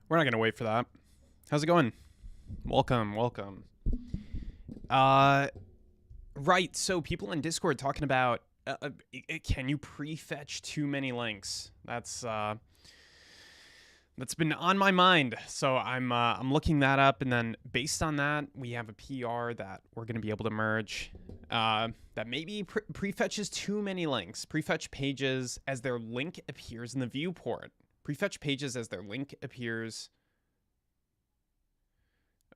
We're not going to wait for that. How's it going? Welcome. Right, so people in Discord talking about can you prefetch too many links? That's been on my mind. So I'm looking that up, and then based on that, we have a PR that we're going to be able to merge that maybe prefetches too many links. Prefetch pages as their link appears in the viewport. Prefetch pages as their link appears.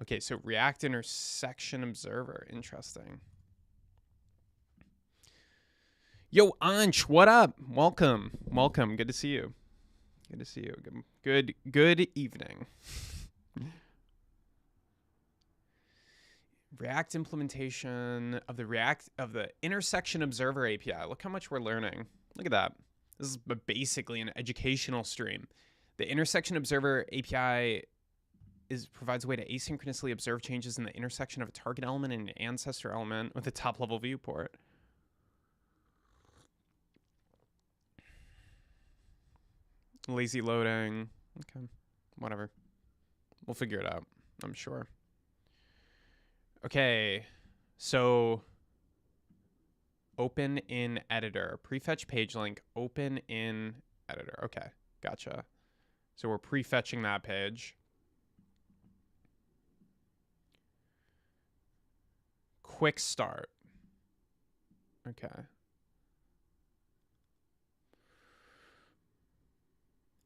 Okay, so React intersection observer. Interesting. Yo, Anch, what up? Welcome. Good to see you. Good evening. React implementation of the intersection observer API. Look how much we're learning. Look at that. This is basically an educational stream. The intersection observer API provides a way to asynchronously observe changes in the intersection of a target element and an ancestor element with a top-level viewport. Lazy loading. Okay, whatever. We'll figure it out, I'm sure. Okay, so open in editor. Prefetch page link, open in editor. Okay, gotcha. So we're prefetching that page. Quick start. Okay.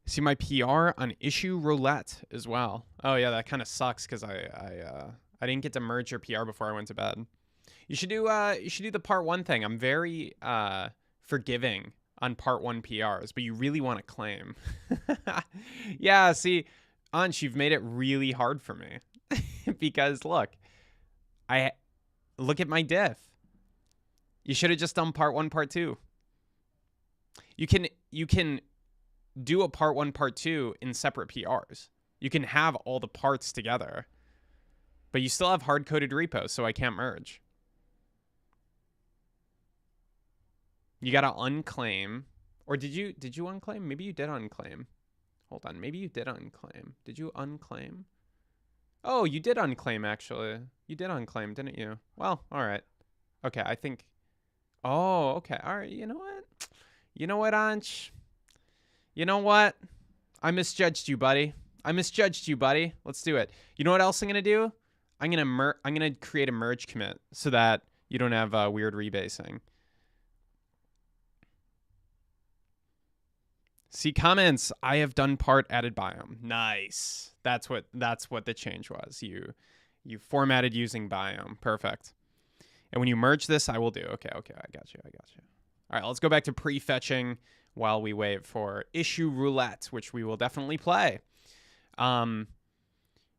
See my PR on issue roulette as well. Oh yeah, that kind of sucks because I didn't get to merge your PR before I went to bed. You should do the part 1 thing. I'm very forgiving on part 1 PRs, but you really want to claim. Yeah, see, Ansh, you've made it really hard for me because look at my diff. You should have just done part 1, part 2. You can do a part 1, part 2 in separate PRs. You can have all the parts together, but you still have hard-coded repos, so I can't merge. You gotta unclaim. Or did you unclaim? Maybe you did unclaim. Hold on, maybe you did unclaim. Did you unclaim? Oh, you did unclaim, actually. You did unclaim, didn't you? Well, all right. Okay, I think... Oh, okay. All right, you know what? You know what, Anch? You know what? I misjudged you, buddy. Let's do it. You know what else I'm going to do? I'm going to create a merge commit so that you don't have weird rebasing. See comments. I have done part added biome. Nice. That's what the change was. You formatted using biome. Perfect. And when you merge this, I will do. Okay, I got you. All right, let's go back to prefetching while we wait for issue roulette, which we will definitely play.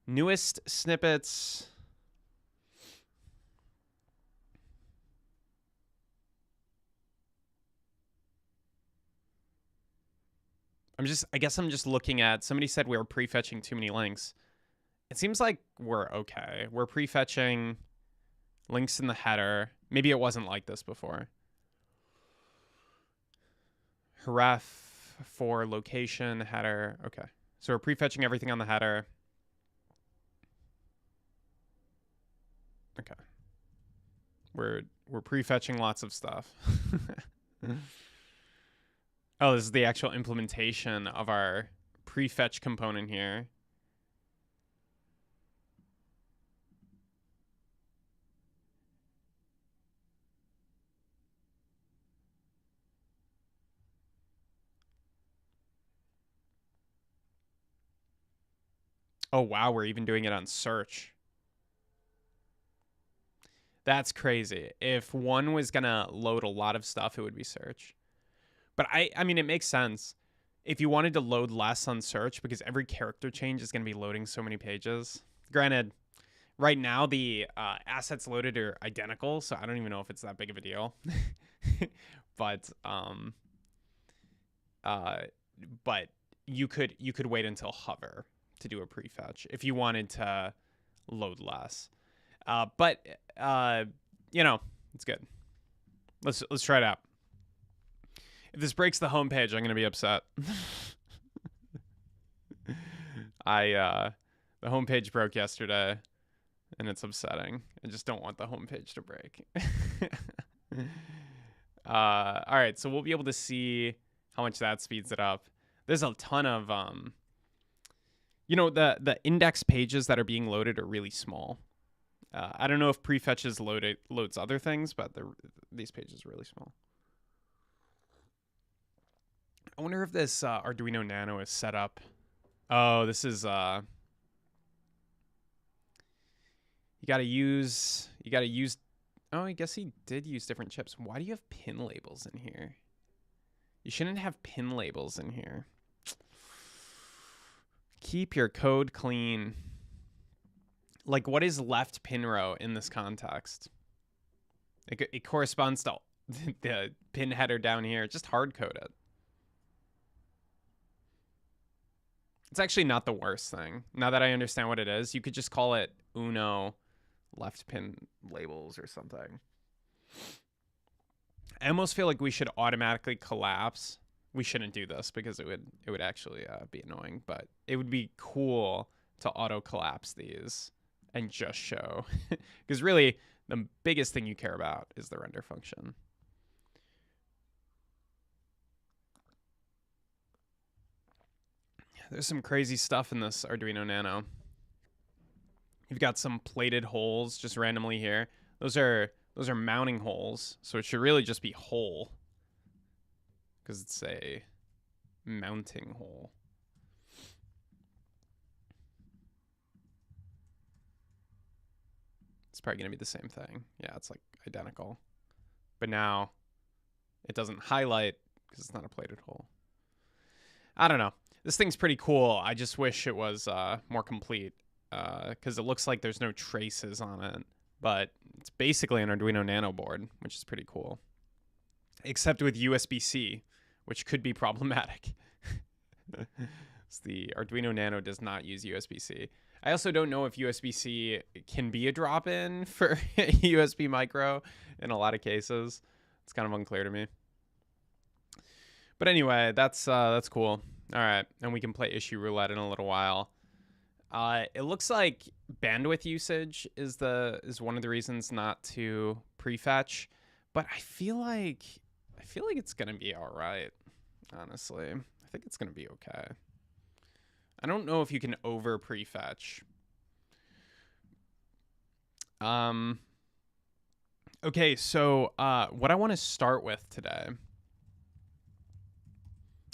Newest snippets. I guess I'm just looking at, somebody said we were prefetching too many links. It seems like we're okay. We're prefetching links in the header. Maybe it wasn't like this before. Href for location header. Okay. So we're prefetching everything on the header. Okay. We're prefetching lots of stuff. Oh, this is the actual implementation of our prefetch component here. Oh, wow, we're even doing it on search. That's crazy. If one was going to load a lot of stuff, it would be search. But I mean, it makes sense. If you wanted to load less on search, because every character change is going to be loading so many pages. Granted, right now the assets loaded are identical, so I don't even know if it's that big of a deal. But you could wait until hover to do a prefetch if you wanted to load less. But you know, it's good. Let's try it out. If this breaks the homepage, I'm going to be upset. The homepage broke yesterday, and it's upsetting. I just don't want the homepage to break. All right, so we'll be able to see how much that speeds it up. There's a ton of the index pages that are being loaded are really small. I don't know if prefetches loads other things, but these pages are really small. I wonder if this Arduino Nano is set up. Oh, this is you gotta use. Oh, I guess he did use different chips. Why do you have pin labels in here? You shouldn't have pin labels in here. Keep your code clean. Like, what is left pin row in this context? It corresponds to the pin header down here. Just hard code it. It's actually not the worst thing. Now that I understand what it is, you could just call it Uno left pin labels or something. I almost feel like we should automatically collapse. We shouldn't do this because it would actually be annoying, but it would be cool to auto collapse these and just show. Because really, the biggest thing you care about is the render function. There's some crazy stuff in this Arduino Nano. You've got some plated holes just randomly here. Those are mounting holes, so it should really just be hole, because it's a mounting hole. It's probably going to be the same thing. Yeah, it's like identical. But now it doesn't highlight because it's not a plated hole. I don't know. This thing's pretty cool. I just wish it was more complete, because it looks like there's no traces on it. But it's basically an Arduino Nano board, which is pretty cool. Except with USB-C, which could be problematic. So the Arduino Nano does not use USB-C. I also don't know if USB-C can be a drop-in for USB micro in a lot of cases. It's kind of unclear to me. But anyway, that's cool. All right, and we can play issue roulette in a little while. It looks like bandwidth usage is one of the reasons not to prefetch, but I feel like it's gonna be all right. Honestly, I think it's gonna be okay. I don't know if you can over prefetch. Okay, so what I want to start with today.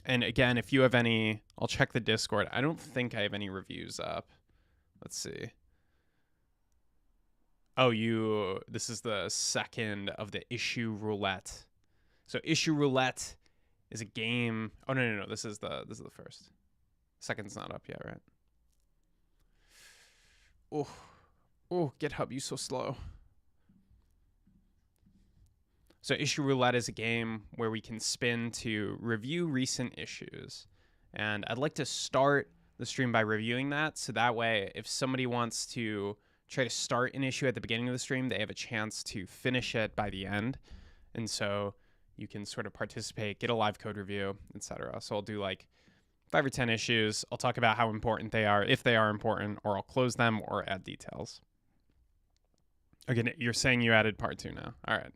And again, if you have any, I'll check the Discord. I don't think I have any reviews up. Let's see. Oh, this is the second of the issue roulette. So issue roulette is a game. Oh, no. This is the first. Second's not up yet, right? Oh, GitHub, you so slow. So issue roulette is a game where we can spin to review recent issues. And I'd like to start the stream by reviewing that. So that way, if somebody wants to try to start an issue at the beginning of the stream, they have a chance to finish it by the end. And so you can sort of participate, get a live code review, etc. So I'll do like 5 or 10 issues. I'll talk about how important they are, if they are important, or I'll close them or add details. Okay, you're saying you added part 2 now. All right.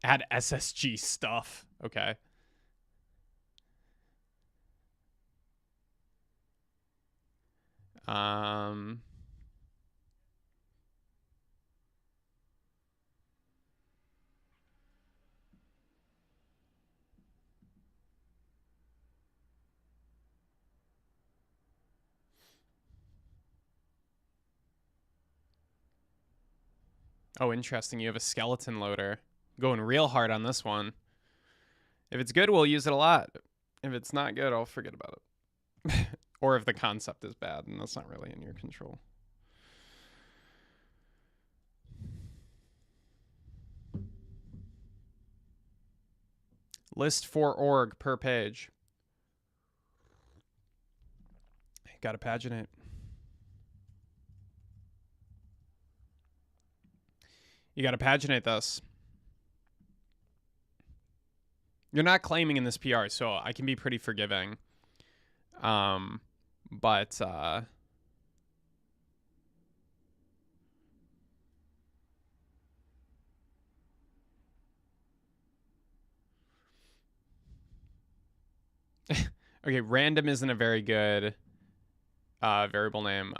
Add SSG stuff. Okay. Oh, interesting. You have a skeleton loader. Going real hard on this one. If it's good, we'll use it a lot. If it's not good, I'll forget about it. Or if the concept is bad, and that's not really in your control. List for org per page. Gotta paginate. You gotta paginate this. You're not claiming in this PR, so I can be pretty forgiving. But okay, random isn't a very good variable name.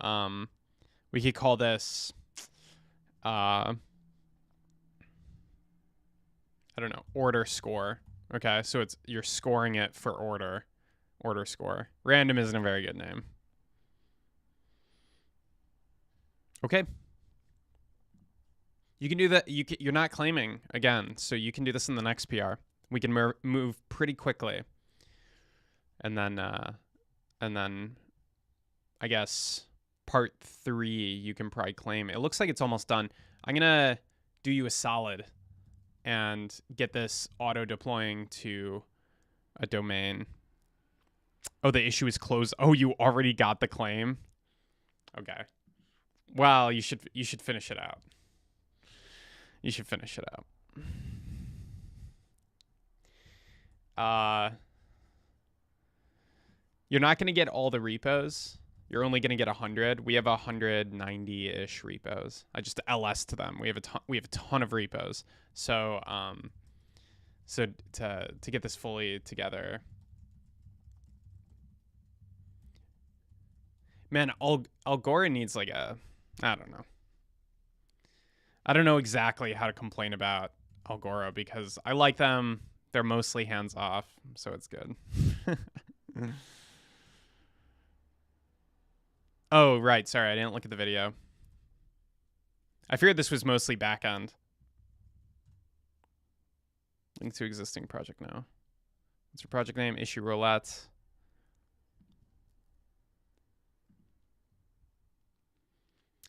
We could call this I don't know, order score. Okay, so it's you're scoring it for order score. Random isn't a very good name. Okay. You can do that. You're not claiming again, so you can do this in the next PR. We can move pretty quickly, and then I guess part 3 you can probably claim. It looks like it's almost done. I'm gonna do you a solid and get this auto deploying to a domain. Oh, the issue is closed. Oh, you already got the claim. Okay. Well, you should finish it out. You should finish it out. You're not going to get all the repos. You're only going to get 100. We have 190-ish repos. I just LS to them. We have a ton of repos. So so to get this fully together. Man, Algora needs like a, I don't know. I don't know exactly how to complain about Algora because I like them. They're mostly hands off, so it's good. Oh, right. Sorry, I didn't look at the video. I figured this was mostly backend. Link to existing project now. What's your project name? Issue roulette.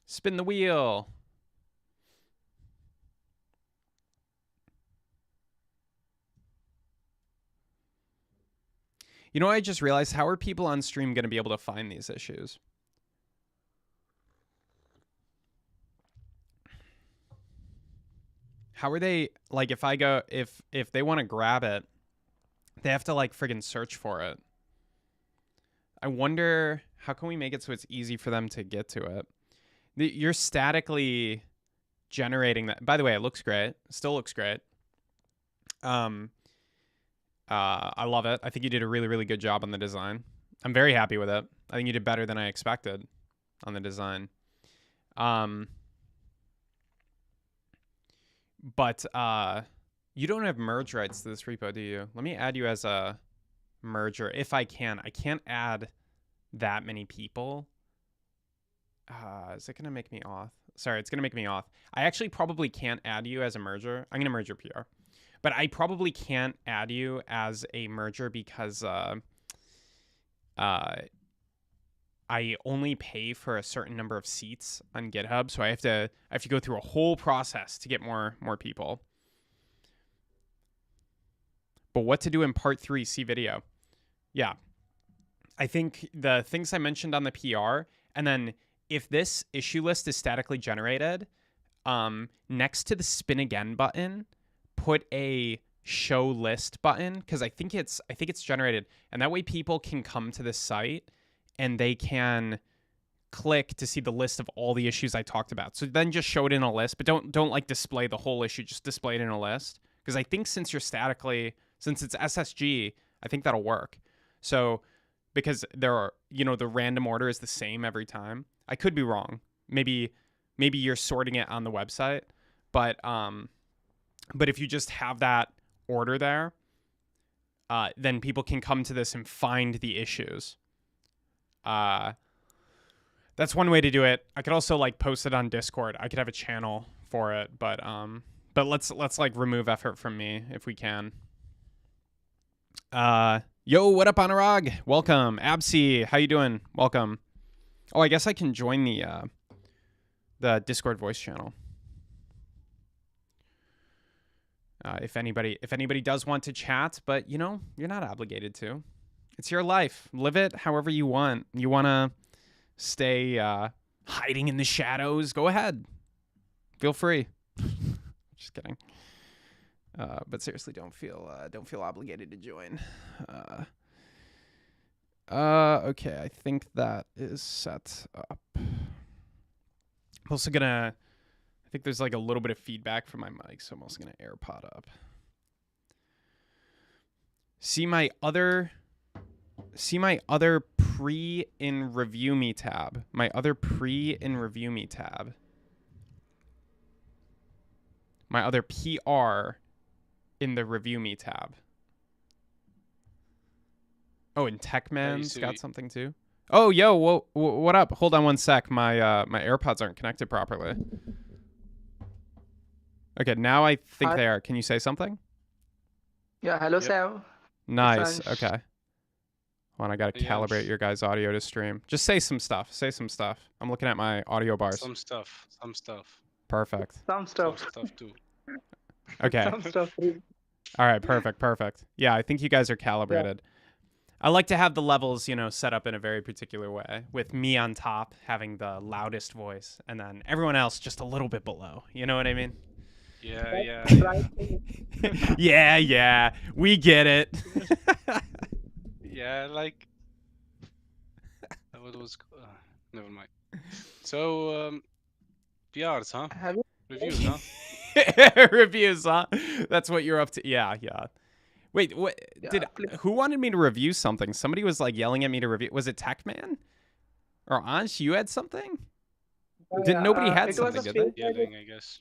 Spin the wheel. You know what I just realized? How are people on stream going to be able to find these issues? How are they, like, if I go, if they want to grab it, they have to, like, friggin' search for it. I wonder, how can we make it so it's easy for them to get to it? You're statically generating that. By the way, it looks great. Still looks great. I love it. I think you did a really, really good job on the design. I'm very happy with it. I think you did better than I expected on the design. But you don't have merge rights to this repo, do you? Let me add you as a merger if I can. I can't add that many people. Is it going to make me auth? Sorry, it's going to make me auth. I actually probably can't add you as a merger. I'm going to merge your PR. But I probably can't add you as a merger because I only pay for a certain number of seats on GitHub, so I have to go through a whole process to get more people. But what to do in part 3, see video. Yeah. I think the things I mentioned on the PR, and then if this issue list is statically generated, next to the spin again button, put a show list button because I think it's generated, and that way people can come to this site and they can click to see the list of all the issues I talked about. So then just show it in a list, but don't like display the whole issue, just display it in a list. Because I think since it's SSG, I think that'll work. So because there are, the random order is the same every time. I could be wrong. Maybe you're sorting it on the website, but if you just have that order there, then people can come to this and find the issues. That's one way to do it. I could also post it on Discord. I could have a channel for it, but let's remove effort from me if we can. Yo, what up, Anurag? Welcome. Absi, how you doing? Welcome. Oh, I guess I can join the Discord voice channel. If anybody does want to chat, but you're not obligated to. It's your life. Live it however you want. You want to stay hiding in the shadows? Go ahead. Feel free. Just kidding. But seriously, don't feel obligated to join. Okay, I think that is set up. I'm also gonna. I think there's like a little bit of feedback from my mic, so I'm also gonna AirPod up. See my other pre in review me tab. My other pre in review me tab. My other PR in the review me tab. Oh, and Techman's got something too. Oh, yo, what up? Hold on one sec. My my AirPods aren't connected properly. Okay, now I think Hi. they are. Can you say something? Yeah, hello, Yep. Sam. Nice. Ansh. Okay. Hold on, I gotta Hey, calibrate Ansh. your guys' audio to stream. Just say some stuff. Say some stuff. I'm looking at my audio bars. Some stuff. Perfect. Some Some stuff. stuff too. Okay. Some stuff. All right. Perfect. Yeah, I think you guys are Yeah. calibrated. I like to have the levels, set up in a very particular way, with me on top having the loudest voice, and then everyone else just a little bit below. You know what I mean? Yeah. Yeah. We get it. Yeah, like what was never mind. So PRs, huh? Have you? Reviews, huh? Reviews, huh? That's what you're up to. Yeah. Wait, what Yeah, please. who wanted me to review something? Somebody was like yelling at me to review. Was it Techman? Or Ansh, you had something? Didn't nobody had It was something, a did they? fake Reddit. Yelling, I guess.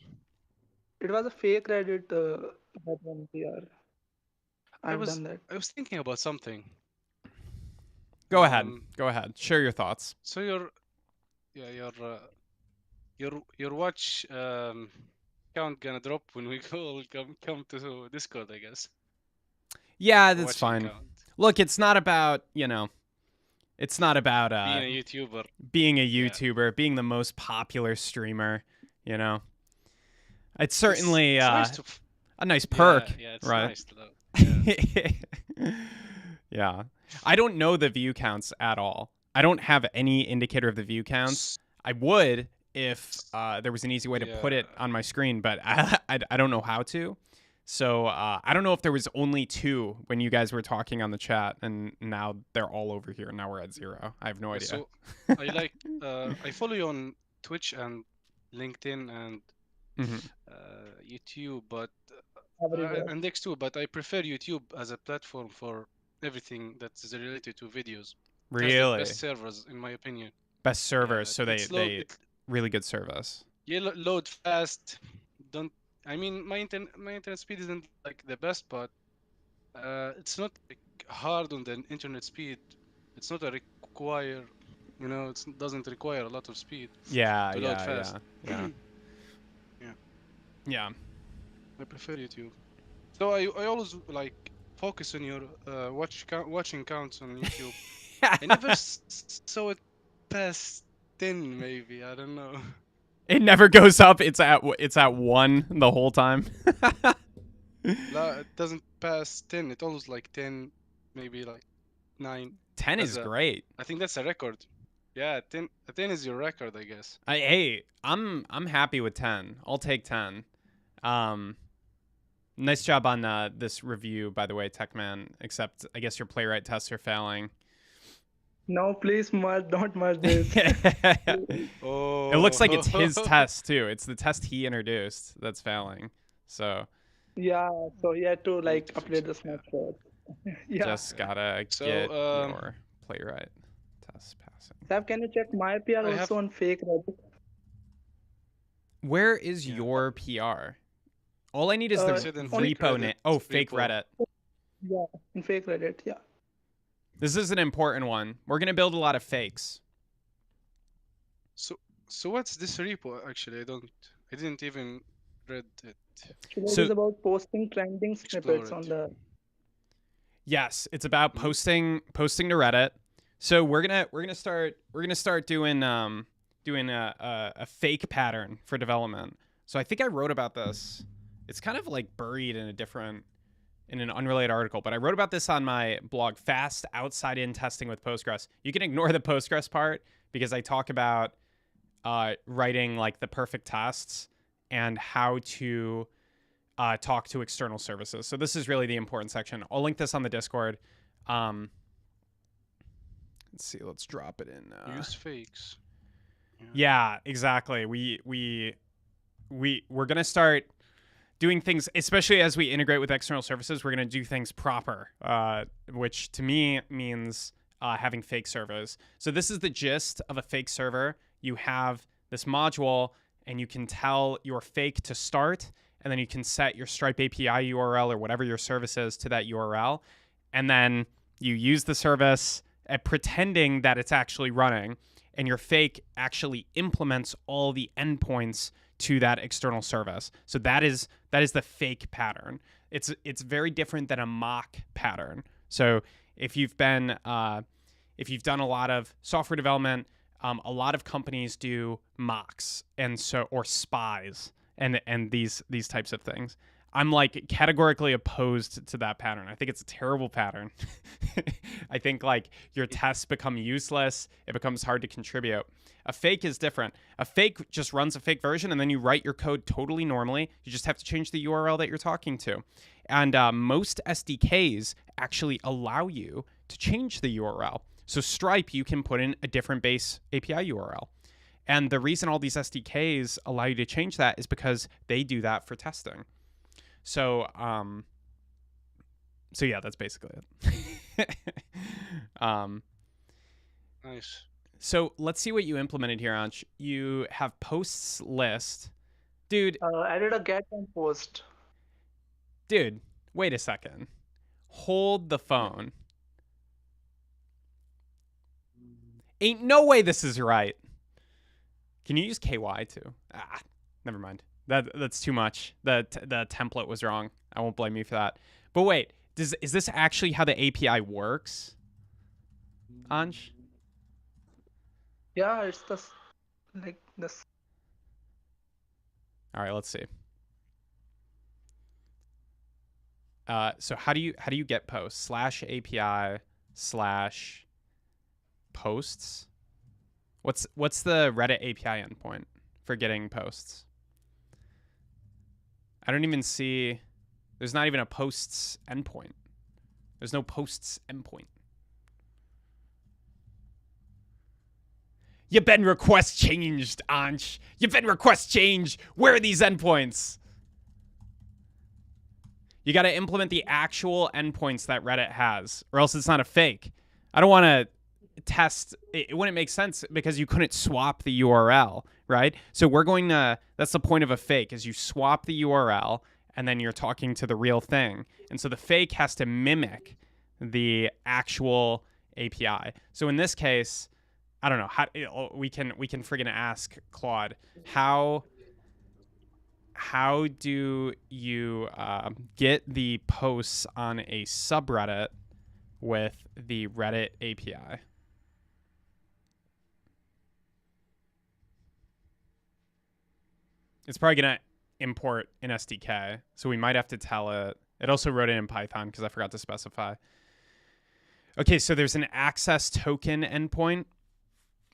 It was a fake Reddit. That one PR. I I've was done that. thinking about something. Go ahead. Share your thoughts. So your watch count gonna drop when we all come to Discord, I guess. Yeah, that's Watching fine. count. Look, it's not about, it's not about Being a YouTuber. being a YouTuber, being the most popular streamer, It's certainly it's nice to a nice perk, yeah, it's right? nice to know. Yeah. Yeah. I don't know the view counts at all. I don't have any indicator of the view counts. I would if there was an easy way to put it on my screen, but I don't know how to. So I don't know if there was only 2 when you guys were talking on the chat, and now they're all over here. And now we're at 0. I have no idea. So I follow you on Twitch and LinkedIn and YouTube, but and X too. But I prefer YouTube as a platform for everything that is related to videos. Really? It has the best servers, in my opinion. Best servers, so it's they really good service. Yeah, load fast. I mean, my internet speed isn't like the best, but it's not like hard on the internet speed. It's not a require, it doesn't require a lot of speed. Yeah, to load fast. Yeah. I prefer YouTube. So I always like focus on your watching counts on YouTube. I never saw it past 10, maybe. I don't know. It never goes up. It's at 1 the whole time. No, it doesn't pass 10. It always like 10, maybe like 9. 10 is great. I think that's a record. Yeah, 10 is your record, I guess. Hey, I'm happy with 10. I'll take 10. Nice job on this review, by the way, Techman. Except I guess your playwright tests are failing. No, please, don't merge this. Oh. It looks like it's his test too. It's the test he introduced that's failing. So. Yeah. So you had to like update the snapshot. Yeah. Just gotta get your playwright test passing. Sam, can you check my PR also on fake Reddit? Where is your PR? All I need is the repo name. Oh, fake Reddit. Yeah, in fake Reddit. Yeah. This is an important one. We're gonna build a lot of fakes. So what's this repo? Actually, I didn't even read it. So it's about posting trending snippets on the. Yes, it's about posting to Reddit. So we're gonna start doing a fake pattern for development. So I think I wrote about this. It's kind of like buried in an unrelated article, but I wrote about this on my blog, Fast Outside In Testing with Postgres. You can ignore the Postgres part because I talk about writing like the perfect tests and how to talk to external services. So this is really the important section. I'll link this on the Discord. Let's see. Let's drop it in. Use fakes. Yeah, exactly. We're gonna start doing things, especially as we integrate with external services. We're gonna do things proper, which to me means having fake servers. So this is the gist of a fake server. You have this module, and you can tell your fake to start, and then you can set your Stripe API URL or whatever your service is to that URL, and then you use the service at pretending that it's actually running, and your fake actually implements all the endpoints to that external service. So that is the fake pattern. It's very different than a mock pattern. So if you've done a lot of software development, a lot of companies do mocks or spies and these types of things. I'm like categorically opposed to that pattern. I think it's a terrible pattern. I think like your tests become useless. It becomes hard to contribute. A fake is different. A fake just runs a fake version, and then you write your code totally normally. You just have to change the URL that you're talking to. And most SDKs actually allow you to change the URL. So Stripe, you can put in a different base API URL. And the reason all these SDKs allow you to change that is because they do that for testing. So yeah, that's basically it. Nice. So let's see what you implemented here, Ansh. You have posts list. Dude, Added a get and post. Wait a second. Hold the phone. Ain't no way this is right. Can you use KY too? Never mind. That's too much. The template was wrong. I won't blame you for that. But wait, is this actually how the API works, Ansh? Yeah, it's like this. All right, let's see. So how do you get posts? /API/posts. What's the Reddit API endpoint for getting posts? I don't even see. There's not even a posts endpoint. There's no posts endpoint. You've been request changed, Ansh. You've been request changed. Where are these endpoints? You got to implement the actual endpoints that Reddit has, or else it's not a fake. I don't want to test. It wouldn't make sense because you couldn't swap the URL, right? So we're going to, that's the point of a fake, is you swap the URL and then you're talking to the real thing. And so the fake has to mimic the actual API. So in this case, I don't know, we can friggin' ask Claude, how do you get the posts on a subreddit with the Reddit API? It's probably going to import an SDK, so we might have to tell it. It also wrote it in Python because I forgot to specify. Okay, so there's an access token endpoint.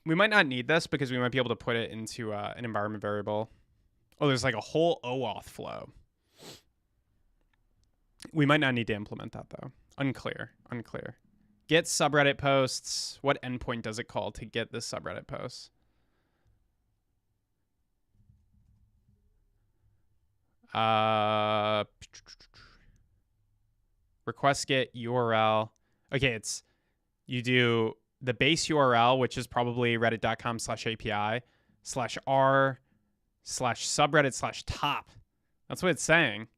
We might not need this because we might be able to put it into an environment variable. Oh, there's like a whole OAuth flow. We might not need to implement that, though. Unclear. Get subreddit posts. What endpoint does it call to get this subreddit post? Request get URL. Okay, you do the base URL, which is probably reddit.com/API/r/subreddit/top. That's what it's saying.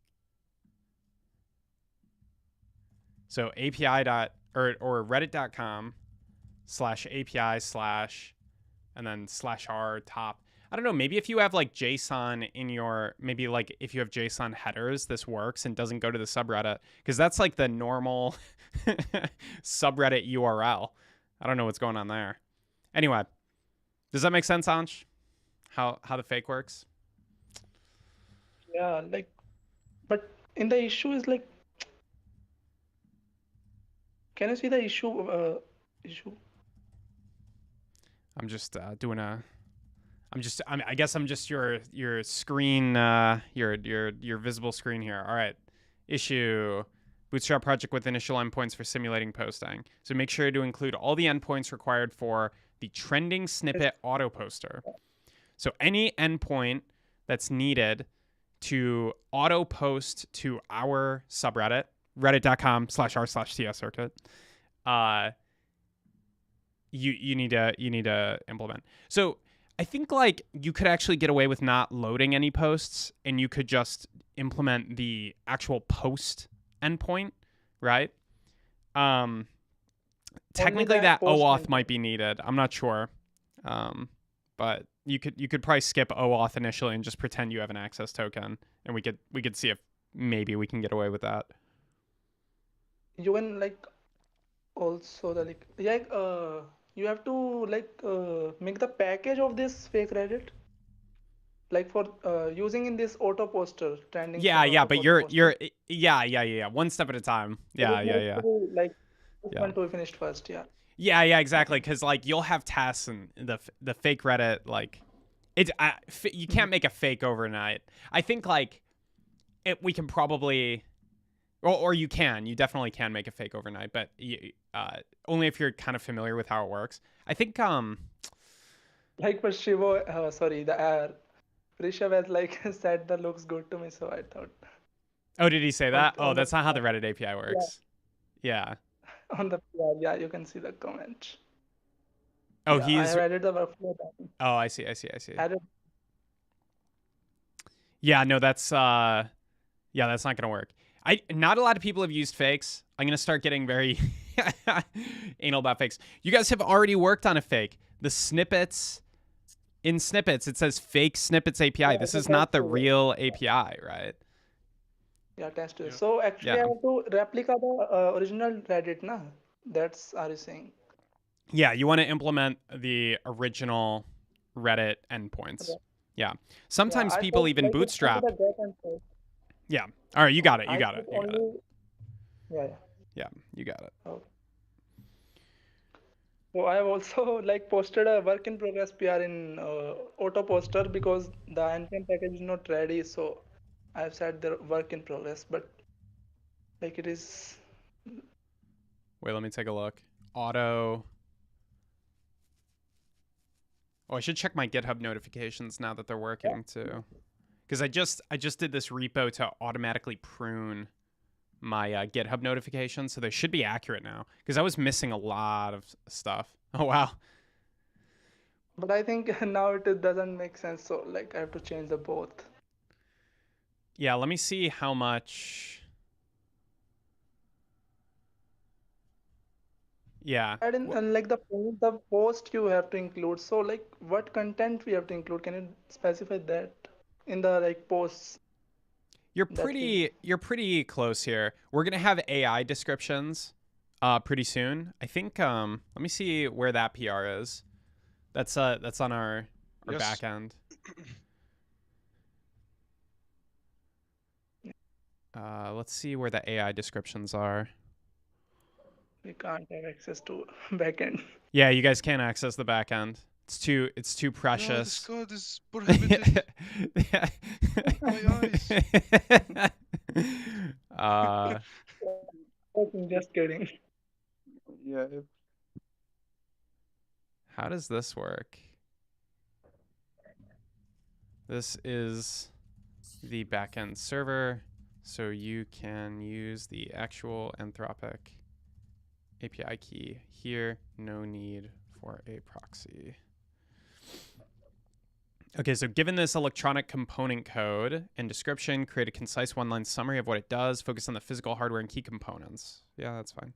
So API or reddit.com/API/ and then /r top. I don't know, maybe if you have like JSON in your, maybe like if you have JSON headers, this works and doesn't go to the subreddit, because that's like the normal subreddit URL. I don't know what's going on there. Anyway, does that make sense, Ansh? How the fake works? Yeah, like, but in the issue is like, can you see the issue? I'm just doing a I guess I'm just your screen, your visible screen here. All right, issue Bootstrap project with initial endpoints for simulating posting. So make sure to include all the endpoints required for the trending snippet auto poster. So any endpoint that's needed to auto post to our subreddit, reddit.com/r/tscircuit, you need to implement. So I think like you could actually get away with not loading any posts, and you could just implement the actual post endpoint, right? Technically that OAuth might be needed. I'm not sure. But you could probably skip OAuth initially and just pretend you have an access token, and we could see if maybe we can get away with that. You can like also the like yeah you have to like make the package of this fake Reddit like for using in this auto poster trending Yeah, auto but poster posting. yeah. One step at a time. Yeah. Like this Yeah. one to be finished first. Yeah. Yeah, exactly. Because like you'll have tasks and the fake Reddit like you can't make a fake overnight. I think like we can probably or you definitely can make a fake overnight, but only if you're kind of familiar with how it works. I think Like for Shivo, sorry, the Rishabh has like said that looks good to me, so I thought oh, did he say that? Oh, on the that's not how the Reddit API works. Yeah. on the PR, yeah, you can see the comment. Oh, Yeah, I he's have added the workflow. oh, I see. Added. Yeah, no, that's not gonna work. Not a lot of people have used fakes. I'm gonna start getting very anal about fakes. You guys have already worked on a fake. The snippets in snippets, it says fake snippets API. Yeah, This the is not test the to it. real API, right? Yeah, test to it. Yeah. So actually, I Yeah. have to replica the original Reddit, na? That's are you saying? Yeah, you want to implement the original Reddit endpoints. Okay. Yeah. Yeah, Sometimes I people thought even like it's only bootstrap. the get and post. Yeah. All right, you got it. I thought only. Yeah, yeah. Yeah, you got it. Okay. So I have also like posted a work in progress PR in auto poster because the npm package is not ready. So I've said the work in progress, but like it is. Wait, let me take a look. Auto. Oh, I should check my GitHub notifications now that they're working too. Because I just did this repo to automatically prune my GitHub notifications, so they should be accurate now. Because I was missing a lot of stuff. Oh wow. But I think now it doesn't make sense. So like I have to change the both. Yeah, let me see how much. Yeah. And in like the post you have to include. So like what content we have to include? Can you specify that in the like posts You're that we? pretty close here. We're gonna have AI descriptions pretty soon. I think let me see where that PR is. That's on our Yes. back end. Let's see where the AI descriptions are. We can't have access to backend. Yeah, you guys can't access the back end. It's too No, this precious. code is prohibited. My eyes. Just kidding. Yeah. How does this work? This is the backend server, so you can use the actual Anthropic API key here. No need for a proxy. Okay, so given this electronic component code and description, create a concise one-line summary of what it does. Focus on the physical hardware and key components. Yeah, that's fine.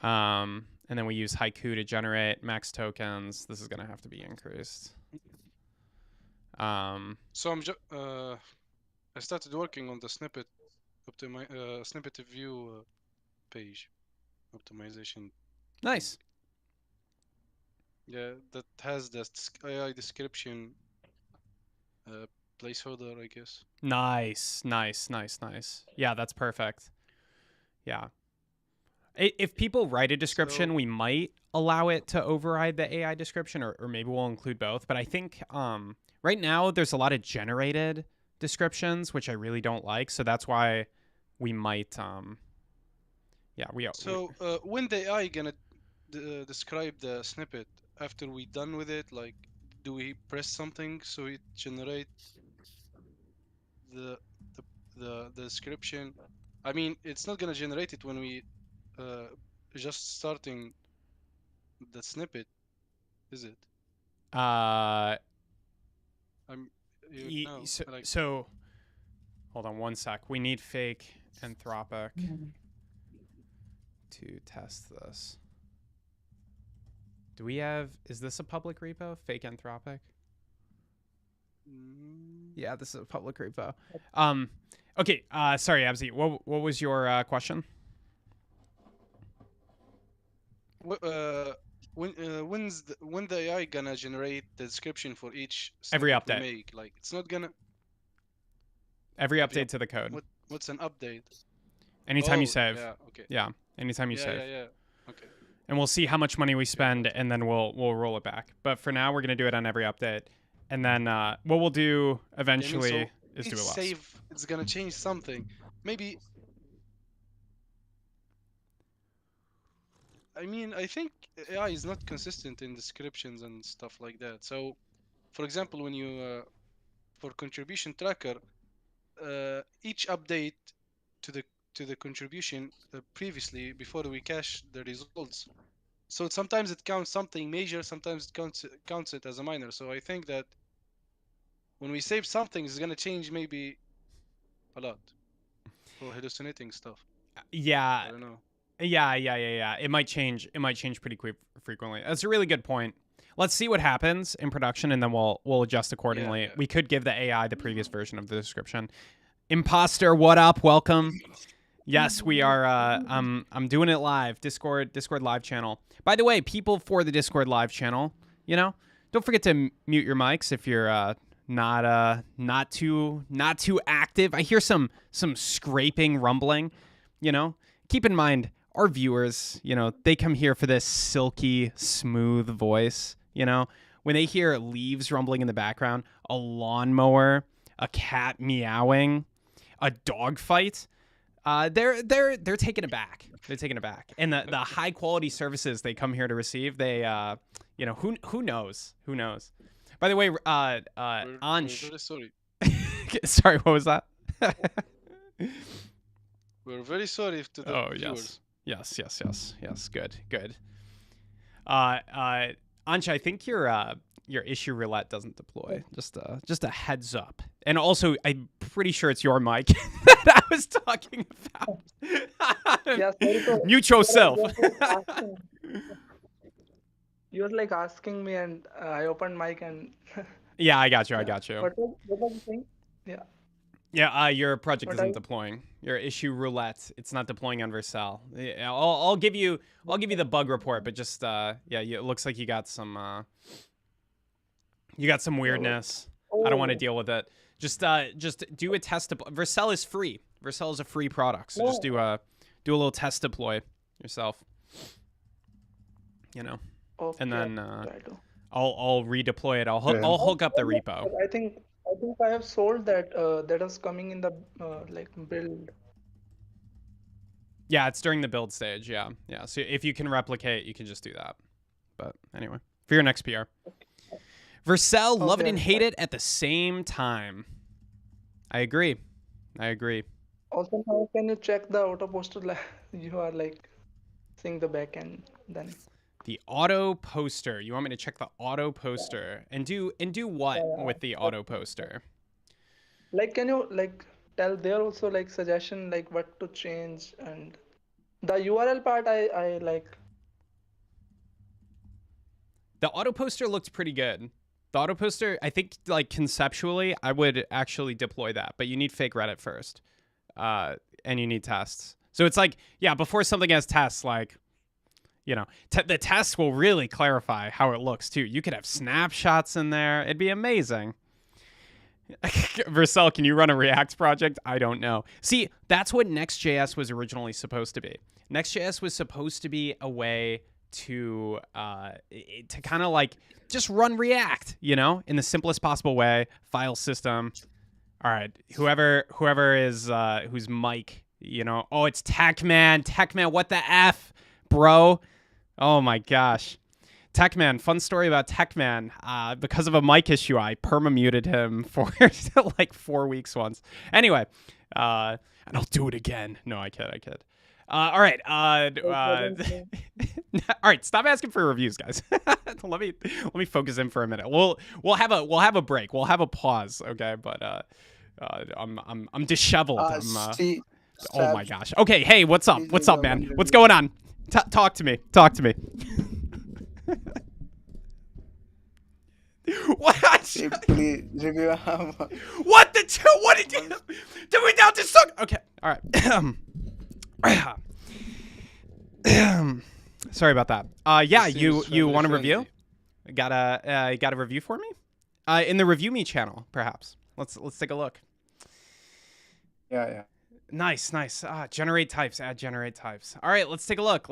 And then we use Haiku to generate max tokens. This is going to have to be increased. So I started working on the snippet snippet view page optimization. Nice. Yeah, that has the AI description placeholder, I guess. Nice. Yeah, that's perfect. Yeah. If people write a description, So we might allow it to override the AI description, or maybe we'll include both. But I think right now there's a lot of generated descriptions, which I really don't like. So that's why we might, when the AI gonna describe the snippet after we done with it, like, do we press something so it generate the the description? I mean, it's not gonna generate it when we uh, just starting the snippet, is it? uh, I'm so, like so hold on one sec. We need fake anthropic to test this. Do we have? Is this a public repo? Fake anthropic? Yeah, this is a public repo. Okay. Sorry, Abzi. What was your question? when the AI gonna generate the description for each Every snippet we update. make? Like, it's not gonna Every update to the code. what's an update? Anytime you Oh, save. yeah, okay. Yeah. Anytime you save. Yeah. Okay. And we'll see how much money we spend, and then we'll roll it back. But for now, we're gonna do it on every update, and then what we'll do eventually is do each it less. save, it's gonna change something. Maybe. I mean, I think AI is not consistent in descriptions and stuff like that. So, for example, when you for contribution tracker, each update to the contribution previously before we cache the results. So sometimes it counts something major, sometimes it counts it as a minor. So I think that when we save something, it's gonna change maybe a lot for hallucinating stuff. Yeah. I don't know. Yeah. It might change. It might change pretty frequently. That's a really good point. Let's see what happens in production, and then we'll adjust accordingly. Yeah. We could give the AI the previous version of the description. Imposter, what up? Welcome. Yes, we are. I'm doing it live. Discord live channel. By the way, people for the Discord live channel, don't forget to mute your mics if you're not too active. I hear some scraping, rumbling. Keep in mind our viewers. They come here for this silky, smooth voice. When they hear leaves rumbling in the background, a lawnmower, a cat meowing, a dog fight. They're taken aback. They're taken aback, and the high quality services they come here to receive. They who knows? Who knows? By the way, Ansh. We're very sorry. Sorry, what was that? We're very sorry to the viewers. Yes. Good. Ansh, I think your issue roulette doesn't deploy. Just a heads up. And also, I'm pretty sure it's your mic that I was talking about. Yeah, sorry to, Mute yourself. you were like asking me, and I opened mic and. Yeah, I got you. What was the thing? Yeah. Yeah, your project isn't deploying. Your issue roulette, it's not deploying on Vercel. Yeah, I'll give you the bug report, but just it looks like you got some weirdness. I don't want to deal with it. Just do a test. Vercel is free. Vercel is a free product, so just do a little test deploy yourself. Okay, and then I'll redeploy it. I'll hook up the repo. I think I have sold that. That is coming in the build. Yeah, it's during the build stage. Yeah. So if you can replicate, you can just do that. But anyway, for your next PR. Vercel, love it and hate it at the same time. I agree. Also, how can you check the auto poster? You are seeing the backend then. The auto poster. You want me to check the auto poster and do what with the auto poster? Can you tell there also suggestion what to change, and the URL part I like. The auto poster looked pretty good. The auto poster, I think, conceptually, I would actually deploy that, but you need fake Reddit first, and you need tests. So it's before something has tests, the tests will really clarify how it looks too. You could have snapshots in there; it'd be amazing. Vercel, can you run a React project? I don't know. See, that's what Next.js was originally supposed to be. Next.js was supposed to be a way to kind of like just run React, you know, in the simplest possible way. File system. All right, whoever is who's Mike, you know. Oh, it's Techman. Techman, what the F, bro? Oh my gosh. Techman, fun story about Techman. Because of a mic issue, I perma-muted him for like 4 weeks once. Anyway, and I'll do it again. No, I kid. All right. All right. Stop asking for reviews, guys. let me focus in for a minute. We'll have a break. We'll have a pause. Okay, but I'm disheveled. See, oh my gosh. Okay. Hey, what's up? please What's give up, me man? one What's review. going on? Talk to me. Talk to me. What? See, please review. What the two? What did you? Did we down to suck? Okay. All right. Sorry about that. Yeah, This you seems want a family review? Got a review for me? In the Review Me channel, perhaps. Let's take a look. Yeah. Nice. Generate types. Add generate types. All right, let's take a look.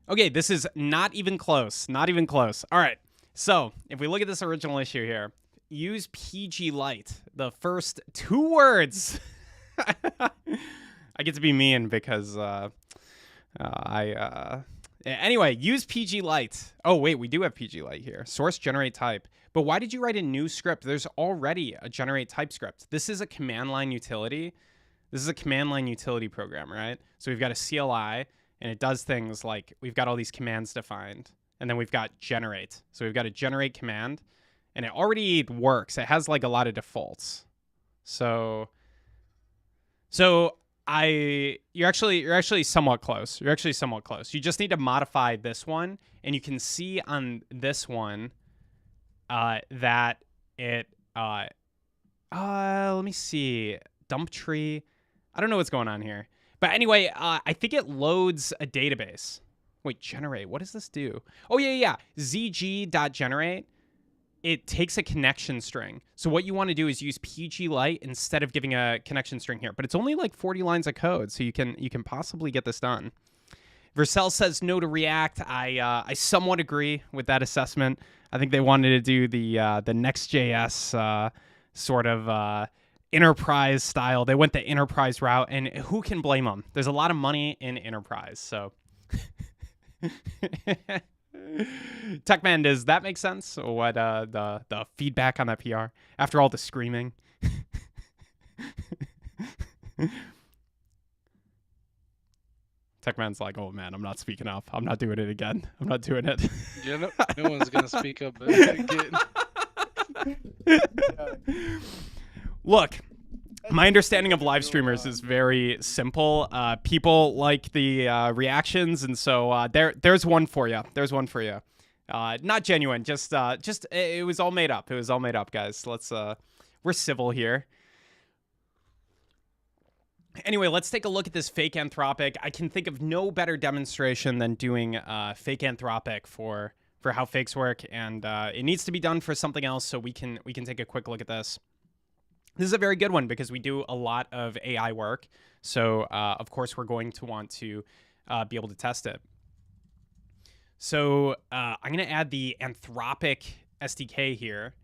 Okay, this is not even close. All right, so if we look at this original issue here, use PG Lite. The first 2 words. I get to be mean because anyway, use PG Lite. Oh, wait, we do have PG Lite here. Source generate type. But why did you write a new script? There's already a generate type script. This is a command line utility. This is a command line utility program, right? So we've got a CLI, and it does things like we've got all these commands defined, and then we've got generate. So we've got a generate command, and it already works. It has like a lot of defaults. So you're actually somewhat close. You just need to modify this one, and you can see on this one that it let me see, dump tree. I don't know what's going on here, but anyway, I think it loads a database. Wait, generate. What does this do? Oh yeah. zg.generate. It takes a connection string. So what you want to do is use PG Lite instead of giving a connection string here. But it's only like 40 lines of code, so you can possibly get this done. Vercel says no to React. I somewhat agree with that assessment. I think they wanted to do the Next.js sort of enterprise style. They went the enterprise route, and who can blame them? There's a lot of money in enterprise, so. Techman, does that make sense? What the feedback on that PR after all the screaming? Techman's like, oh man, I'm not speaking up. I'm not doing it again. I'm not doing it. Yeah, no one's gonna speak up again. Look, my understanding of live streamers is very simple. People like the reactions, and so there's one for you. Not genuine, just it was all made up. Guys. Let's we're civil here. Anyway, let's take a look at this fake Anthropic. I can think of no better demonstration than doing fake Anthropic for how fakes work, and it needs to be done for something else, so we can take a quick look at this. This is a very good one because we do a lot of AI work. So, of course, we're going to want to be able to test it. So I'm going to add the Anthropic SDK here.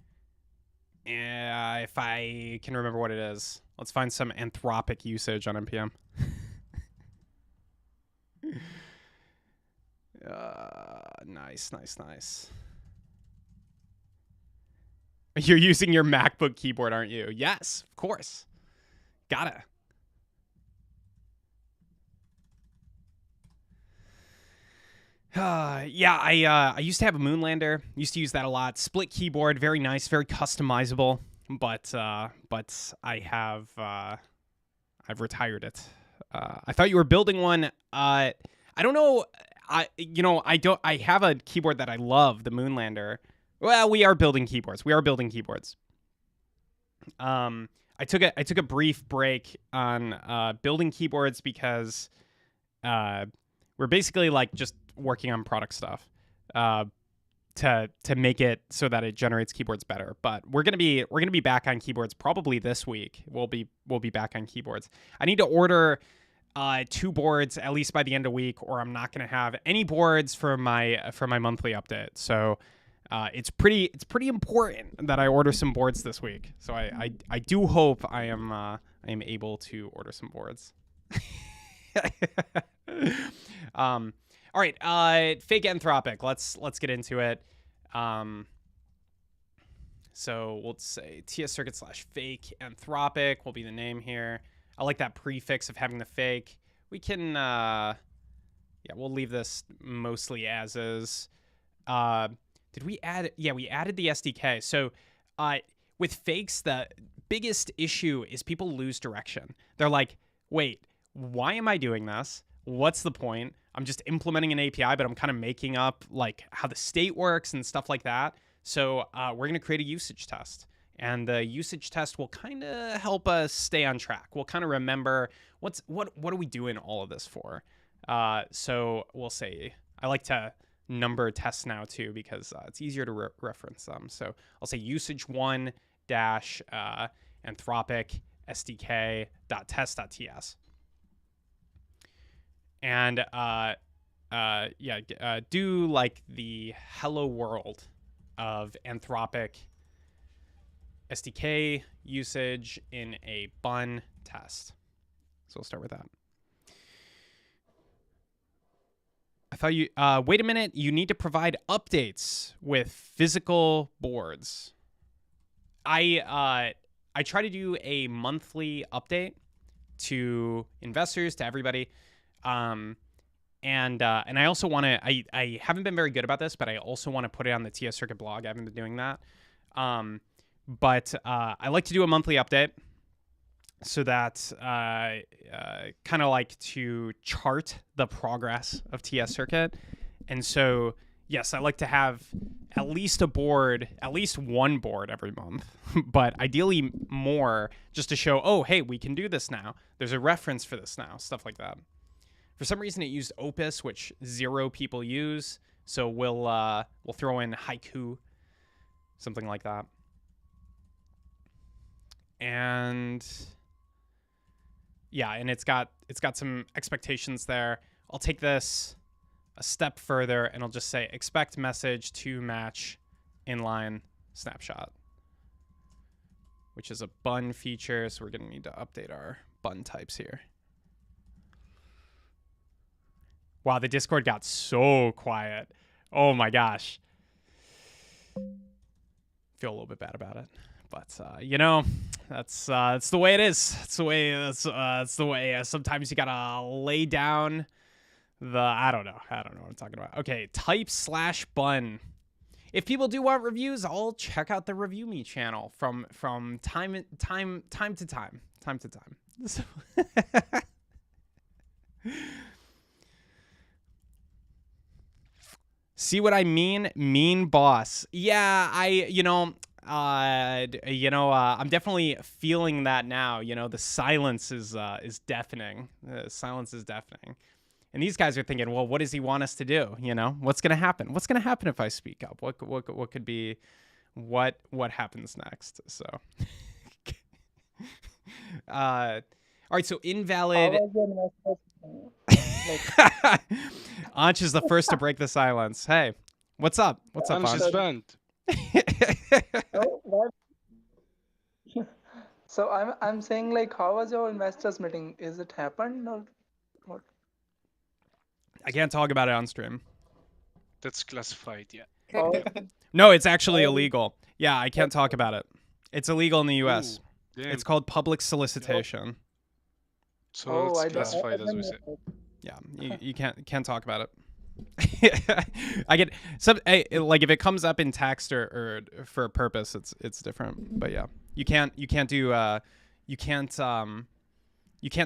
If I can remember what it is. Let's find some Anthropic usage on NPM. Nice. You're using your MacBook keyboard, aren't you? Yes, of course. Gotta. Yeah, I used to have a Moonlander. Used to use that a lot. Split keyboard, very nice, very customizable. But I have I've retired it. I thought you were building one. I don't know. I have a keyboard that I love, the Moonlander. Well, we are building keyboards. I took a brief break on building keyboards because we're basically like just working on product stuff. to make it so that it generates keyboards better. But we're gonna be back on keyboards probably this week. We'll be back on keyboards. I need to order 2 boards at least by the end of the week, or I'm not gonna have any boards for my monthly update. So it's pretty important that I order some boards this week. So I do hope I am able to order some boards. All right, fake Anthropic. Let's get into it. So we'll say tscircuit/fake Anthropic will be the name here. I like that prefix of having the fake. We can, we'll leave this mostly as is. Did we add? Yeah, we added the SDK. So with fakes, the biggest issue is people lose direction. They're like, wait, why am I doing this? What's the point? I'm just implementing an API, but I'm kind of making up like how the state works and stuff like that. So we're going to create a usage test. And the usage test will kind of help us stay on track. We'll kind of remember what are we doing all of this for. So we'll say, I like to number tests now too, because it's easier to reference them. So I'll say usage1 dash Anthropic SDK.test.ts. And do like the hello world of Anthropic SDK usage in a bun test. So we'll start with that. I thought you, wait a minute, you need to provide updates with physical boards. I try to do a monthly update to investors, to everybody. And I also want to, I haven't been very good about this, but I also want to put it on the tscircuit blog. I haven't been doing that. But I like to do a monthly update so that kind of like to chart the progress of tscircuit. And so, yes, I like to have at least one board every month, but ideally more, just to show, oh, hey, we can do this now. There's a reference for this now, stuff like that. For some reason, it used Opus, which 0 people use. So we'll throw in Haiku, something like that. And yeah, and it's got some expectations there. I'll take this a step further, and I'll just say expect message to match inline snapshot, which is a bun feature. So we're going to need to update our bun types here. Wow, the Discord got so quiet. Oh my gosh. Feel a little bit bad about it, but that's the way it is. It's the way. That's the way. Sometimes you gotta lay down the. I don't know what I'm talking about. Okay, type/bun. If people do want reviews, I'll check out the Review Me channel from time to time. So see what I mean? Mean boss. Yeah, I'm definitely feeling that now. The silence is deafening. The silence is deafening. And these guys are thinking, well, what does he want us to do? What's going to happen? What's going to happen if I speak up? What could be, what happens next? So, all right. So invalid. Anch is the first to break the silence. Hey, what's up? What's up, Anch is banned. So I'm saying, like, how was your investors meeting? Is it happened or what? I can't talk about it on stream. That's classified, yeah. Oh, No, it's actually illegal. Yeah, I can't talk about it. It's illegal in the U.S. Damn. It's called public solicitation. So it's I classified, as we didn't say. know Yeah, you can't talk about it. I get some like if it comes up in text or for a purpose, it's different. But yeah, you can't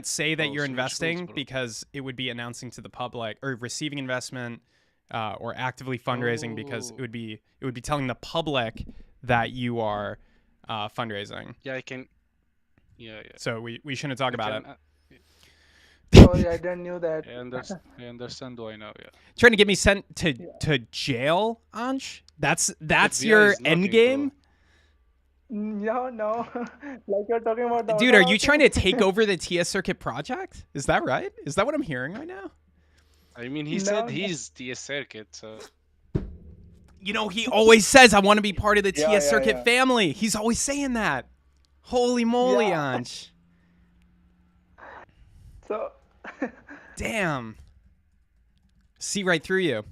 say that you're so much investing rules, bro. because it would be announcing to the public or receiving investment or actively fundraising because it would be telling the public that you are fundraising. Yeah, I can. Yeah. So we shouldn't talk about it. Sorry, I didn't knew that. I understand why now. Yeah. Trying to get me sent to Yeah. jail, Ansh? That's FBI your is end knocking, game? bro. No, no. Like you're talking about the Dude, auto are you trying to routing? take over the TS Circuit project? Is that right? Is that what I'm hearing right now? I mean, he No, said no. he's tscircuit, so You know, he always says, I want to be part of the Yeah, TS yeah, Circuit yeah. family. He's always saying that. Holy moly, Yeah. Ansh. So, Damn. See right through you.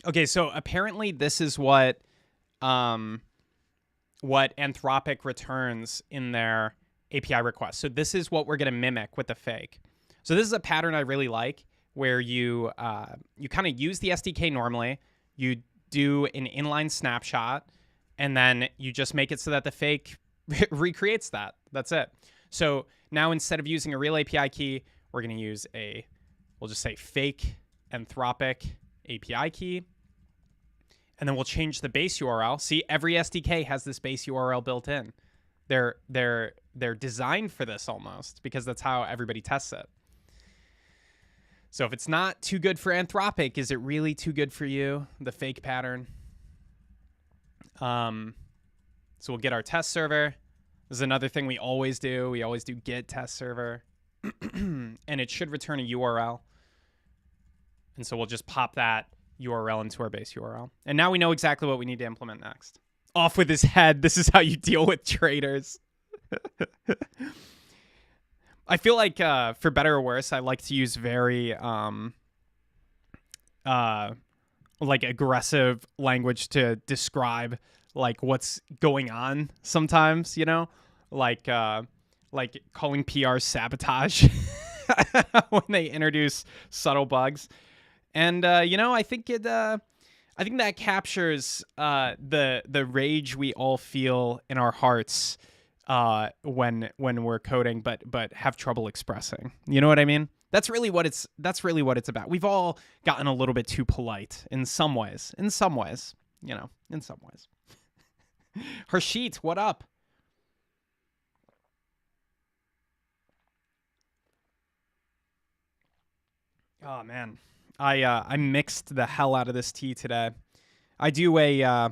Okay, so apparently this is what Anthropic returns in their API request. So this is what we're going to mimic with the fake. So this is a pattern I really like, where you kind of use the SDK normally, you do an inline snapshot, and then you just make it so that the fake recreates that. That's it. So now instead of using a real API key, we're going to use we'll just say fake Anthropic API key. And then we'll change the base URL. See, every SDK has this base URL built in. They're designed for this almost, because that's how everybody tests it. So if it's not too good for Anthropic, is it really too good for you? The fake pattern. So we'll get our test server. This is another thing we always do. We always do git test server. And it should return a URL. And so we'll just pop that URL into our base URL. And now we know exactly what we need to implement next. Off with his head. This is how you deal with traders. I feel like, for better or worse, I like to use very like aggressive language to describe like what's going on sometimes, you know? Like calling PR sabotage when they introduce subtle bugs. And I think I think that captures the rage we all feel in our hearts when we're coding, but have trouble expressing. You know what I mean? That's really what it's about. We've all gotten a little bit too polite in some ways. In some ways. Harshit, what up? Oh man. I mixed the hell out of this tea today. I do a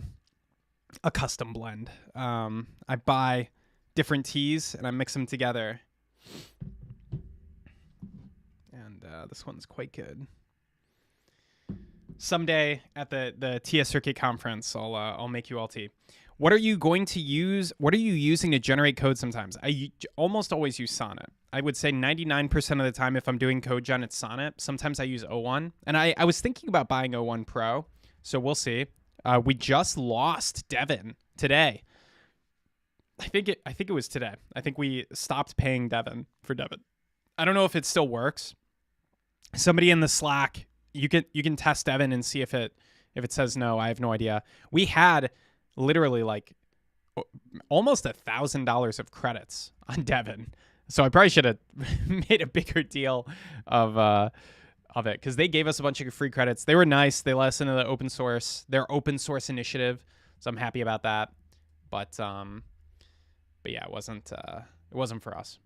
custom blend. I buy different teas and I mix them together. And this one's quite good. Someday at the TS Circuit conference, I'll make you all tea. What are you going to use? What are you using to generate code sometimes? I almost always use Sonnet. I would say 99% of the time if I'm doing code gen, it's Sonnet. Sometimes I use O1. And I was thinking about buying O1 Pro, so we'll see. We just lost Devin today. I think it was today. I think we stopped paying Devin for Devin. I don't know if it still works. Somebody in the Slack, you can test Devin and see if it says no. I have no idea. We had literally like almost $1,000 of credits on Devin, so I probably should have made a bigger deal of it, because they gave us a bunch of free credits. They were nice. They let us into their open source initiative, so I'm happy about that. But yeah, it wasn't for us.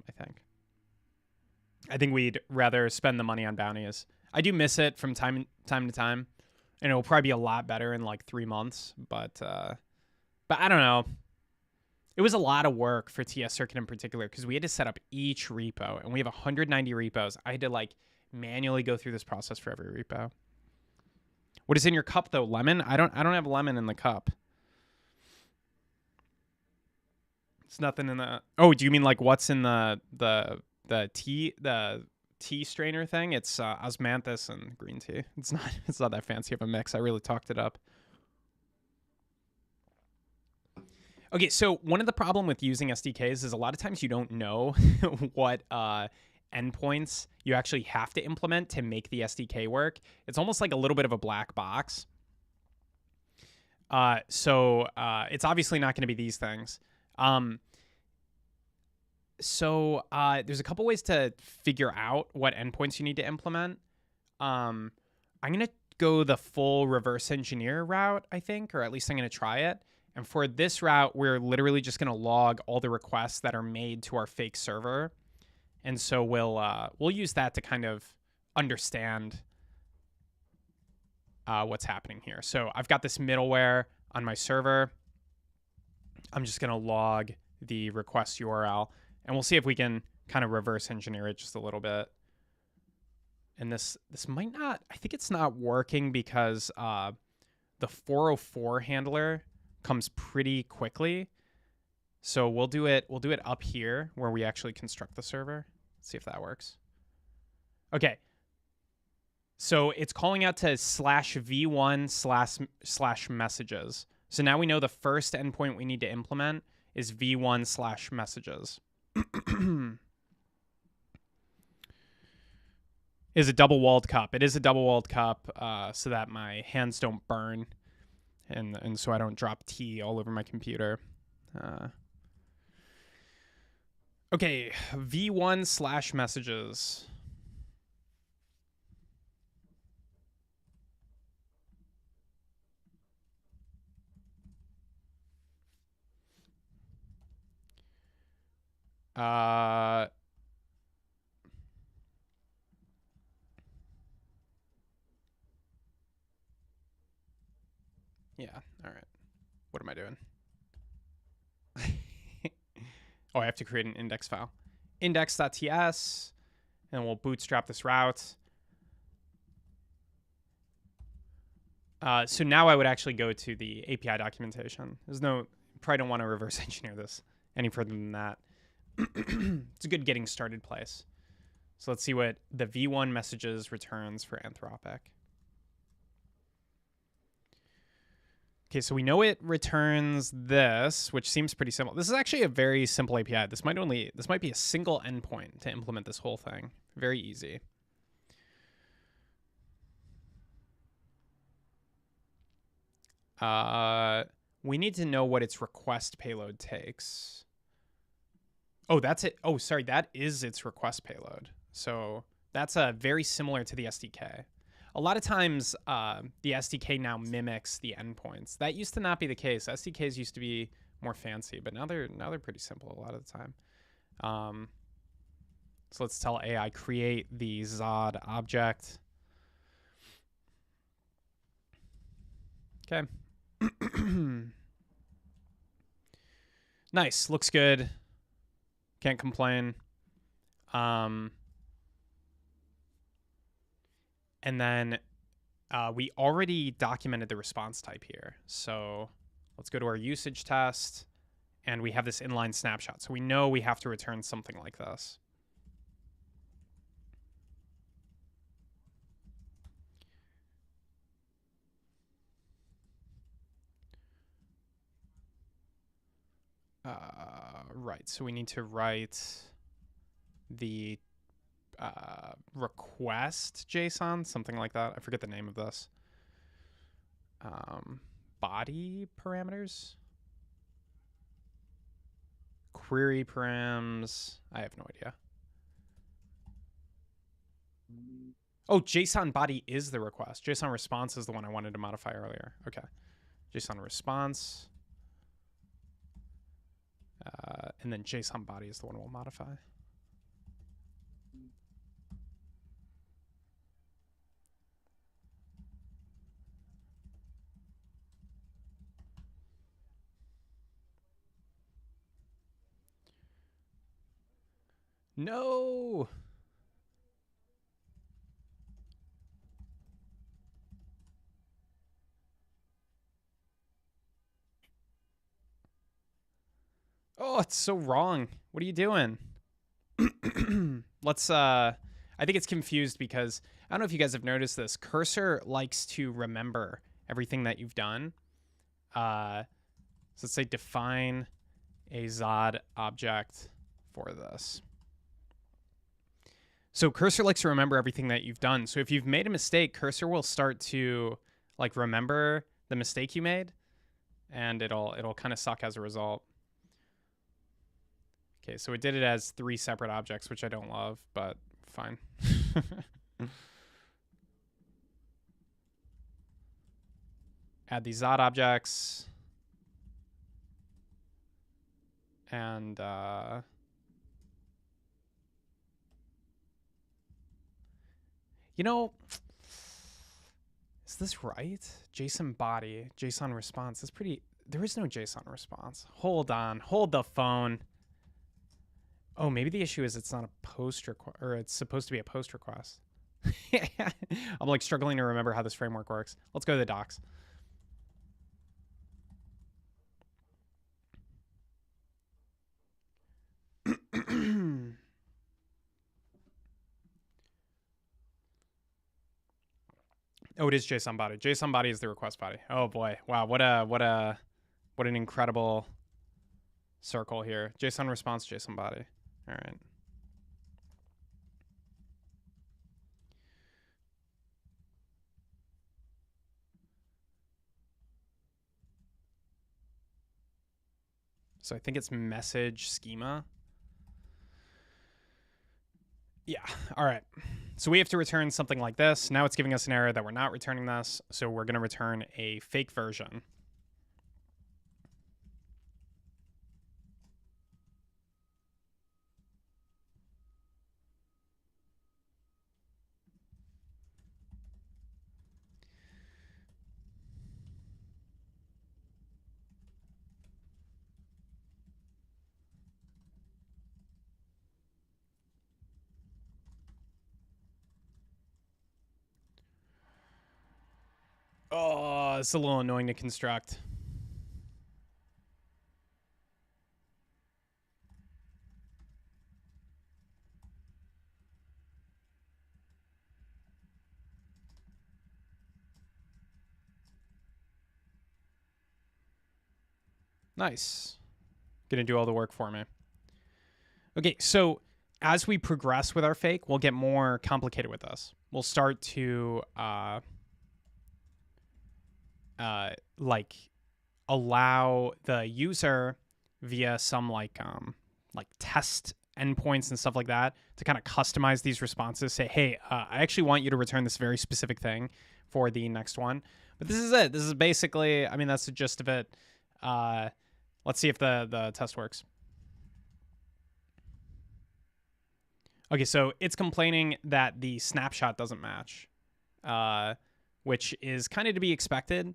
I think we'd rather spend the money on bounties. I do miss it from time to time, and it'll probably be a lot better in like 3 months. But I don't know. It was a lot of work for TS Circuit in particular, because we had to set up each repo, and we have 190 repos. I had to like manually go through this process for every repo. What is in your cup though? Lemon? I don't have lemon in the cup. It's nothing in the. Oh, do you mean like what's in the tea strainer thing? It's osmanthus and green tea. It's not that fancy of a mix. I really talked it up. Okay, so one of the problem with using SDKs is a lot of times you don't know what endpoints you actually have to implement to make the SDK work. It's almost like a little bit of a black box. So it's obviously not going to be these things. So there's a couple ways to figure out what endpoints you need to implement. I'm going to go the full reverse engineer route, I think, or at least I'm going to try it. And for this route, we're literally just going to log all the requests that are made to our fake server. And so we'll use that to kind of understand what's happening here. So I've got this middleware on my server. I'm just going to log the request URL, and we'll see if we can kind of reverse engineer it just a little bit. And this might not, I think it's not working because the 404 handler comes pretty quickly. So we'll do it up here where we actually construct the server. Let's see if that works. Okay. So it's calling out to /v1/messages. So now we know the first endpoint we need to implement is v1/messages. Is a double-walled cup. It is a double-walled cup so that my hands don't burn and so I don't drop tea all over my computer. Okay, v1/messages. Yeah, all right. What am I doing? Oh, I have to create an index file. Index.ts, and we'll bootstrap this route. So now I would actually go to the API documentation. Probably don't want to reverse engineer this any further than that. It's a good getting started place. So let's see what the v1 messages returns for Anthropic. Okay, so we know it returns this, which seems pretty simple. This is actually a very simple API. This might be a single endpoint to implement this whole thing. Very easy. We need to know what its request payload takes. Oh, that's it. Oh, sorry, that is its request payload. So that's very similar to the SDK. A lot of times, the SDK now mimics the endpoints. That used to not be the case. SDKs used to be more fancy, but now they're pretty simple a lot of the time. So let's tell AI create the Zod object. Okay. Nice. Looks good. Can't complain. And then we already documented the response type here. So let's go to our usage test, and we have this inline snapshot. So we know we have to return something like this. Right, so we need to write the request JSON, something like that. I forget the name of this. Body parameters? Query params. I have no idea. Oh, JSON body is the request. JSON response is the one I wanted to modify earlier. Okay. JSON response. And then JSON body is the one we'll modify. No. Oh, it's so wrong. What are you doing? Let's I think it's confused because I don't know if you guys have noticed this. Cursor likes to remember everything that you've done. So let's say define a Zod object for this. So Cursor likes to remember everything that you've done. So if you've made a mistake, Cursor will start to like remember the mistake you made, and it'll kind of suck as a result. Okay, so it did it as 3 separate objects, which I don't love, but fine. Add these Zod objects. And You know, is this right? JSON body, JSON response. That's pretty. There is no JSON response. Hold on. Hold the phone. Oh, maybe the issue is it's not a post request, or it's supposed to be a post request. I'm like struggling to remember how this framework works. Let's go to the docs. Oh, it is JSON body. JSON body is the request body. Oh boy. Wow, what an incredible circle here. JSON response, JSON body. All right. So I think it's message schema. Yeah. All right. So we have to return something like this. Now it's giving us an error that we're not returning this. So we're going to return a fake version. Oh, it's a little annoying to construct. Nice. Gonna do all the work for me. Okay, so as we progress with our fake, we'll get more complicated with this. We'll start to like allow the user via some like test endpoints and stuff like that to kind of customize these responses. Say, hey, I actually want you to return this very specific thing for the next one. But this is it. This is basically, I mean, that's the gist of it. Let's see if the test works. Okay, so it's complaining that the snapshot doesn't match, which is kind of to be expected.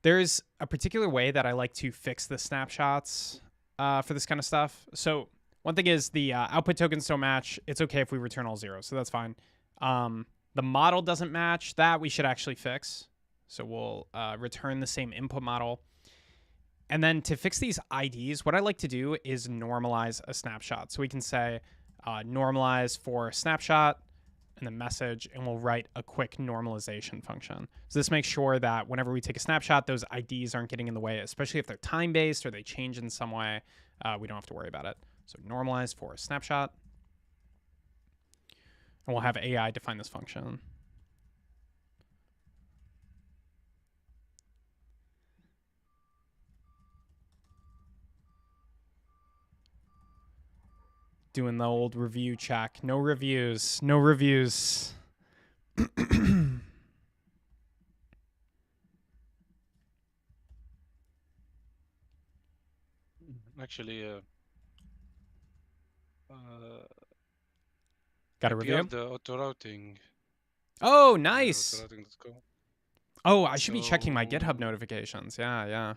There's a particular way that I like to fix the snapshots for this kind of stuff. So one thing is the output tokens don't match. It's okay if we return all zeros, so that's fine. The model doesn't match. That we should actually fix. So we'll return the same input model. And then to fix these IDs, what I like to do is normalize a snapshot. So we can say normalize for snapshot and the message, and we'll write a quick normalization function. So this makes sure that whenever we take a snapshot, those IDs aren't getting in the way, especially if they're time-based or they change in some way. We don't have to worry about it. So normalize for snapshot. And we'll have AI define this function. Doing the old review check. No reviews. No reviews. Actually, Got a I review? PR'd the auto routing. Oh, nice. Autorouting.com. Oh, I should be checking my So, GitHub notifications. Yeah, yeah.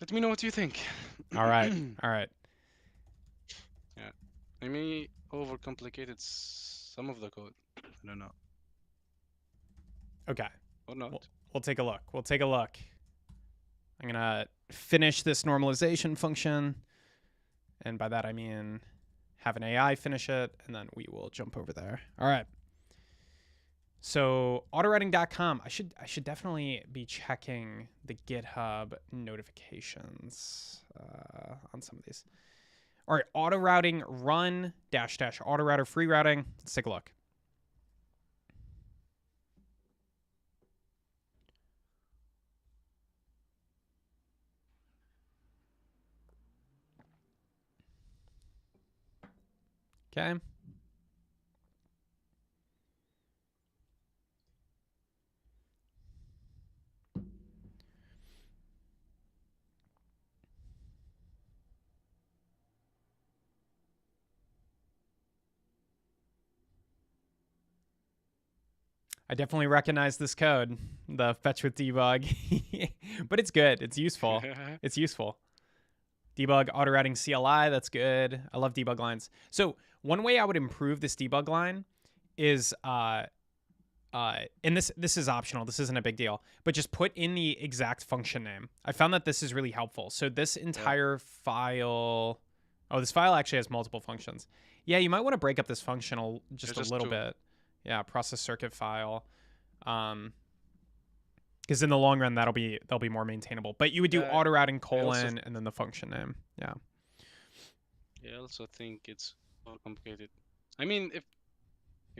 let me know what you think. All right. All right. Yeah, I may overcomplicated some of the code. I don't know, Okay. or not. We'll take a look. We'll take a look. I'm going to finish this normalization function. And by that, I mean have an AI finish it, and then we will jump over there. All right. So autorouting.com, I should definitely be checking the GitHub notifications on some of these. All right, auto routing run -- auto router free routing. Let's take a look. Okay. I definitely recognize this code, the fetch with debug, but it's good. It's useful. It's useful. Debug auto routing CLI. That's good. I love debug lines. So one way I would improve this debug line is and this is optional. This isn't a big deal, but just put in the exact function name. I found that this is really helpful. So this entire file, this file actually has multiple functions. Yeah, you might want to break up this function just a little bit. Yeah, process circuit file. Because in the long run they'll be more maintainable. But you would do auto routing : and then the function name. Yeah. Yeah, I also think it's more complicated. I mean, if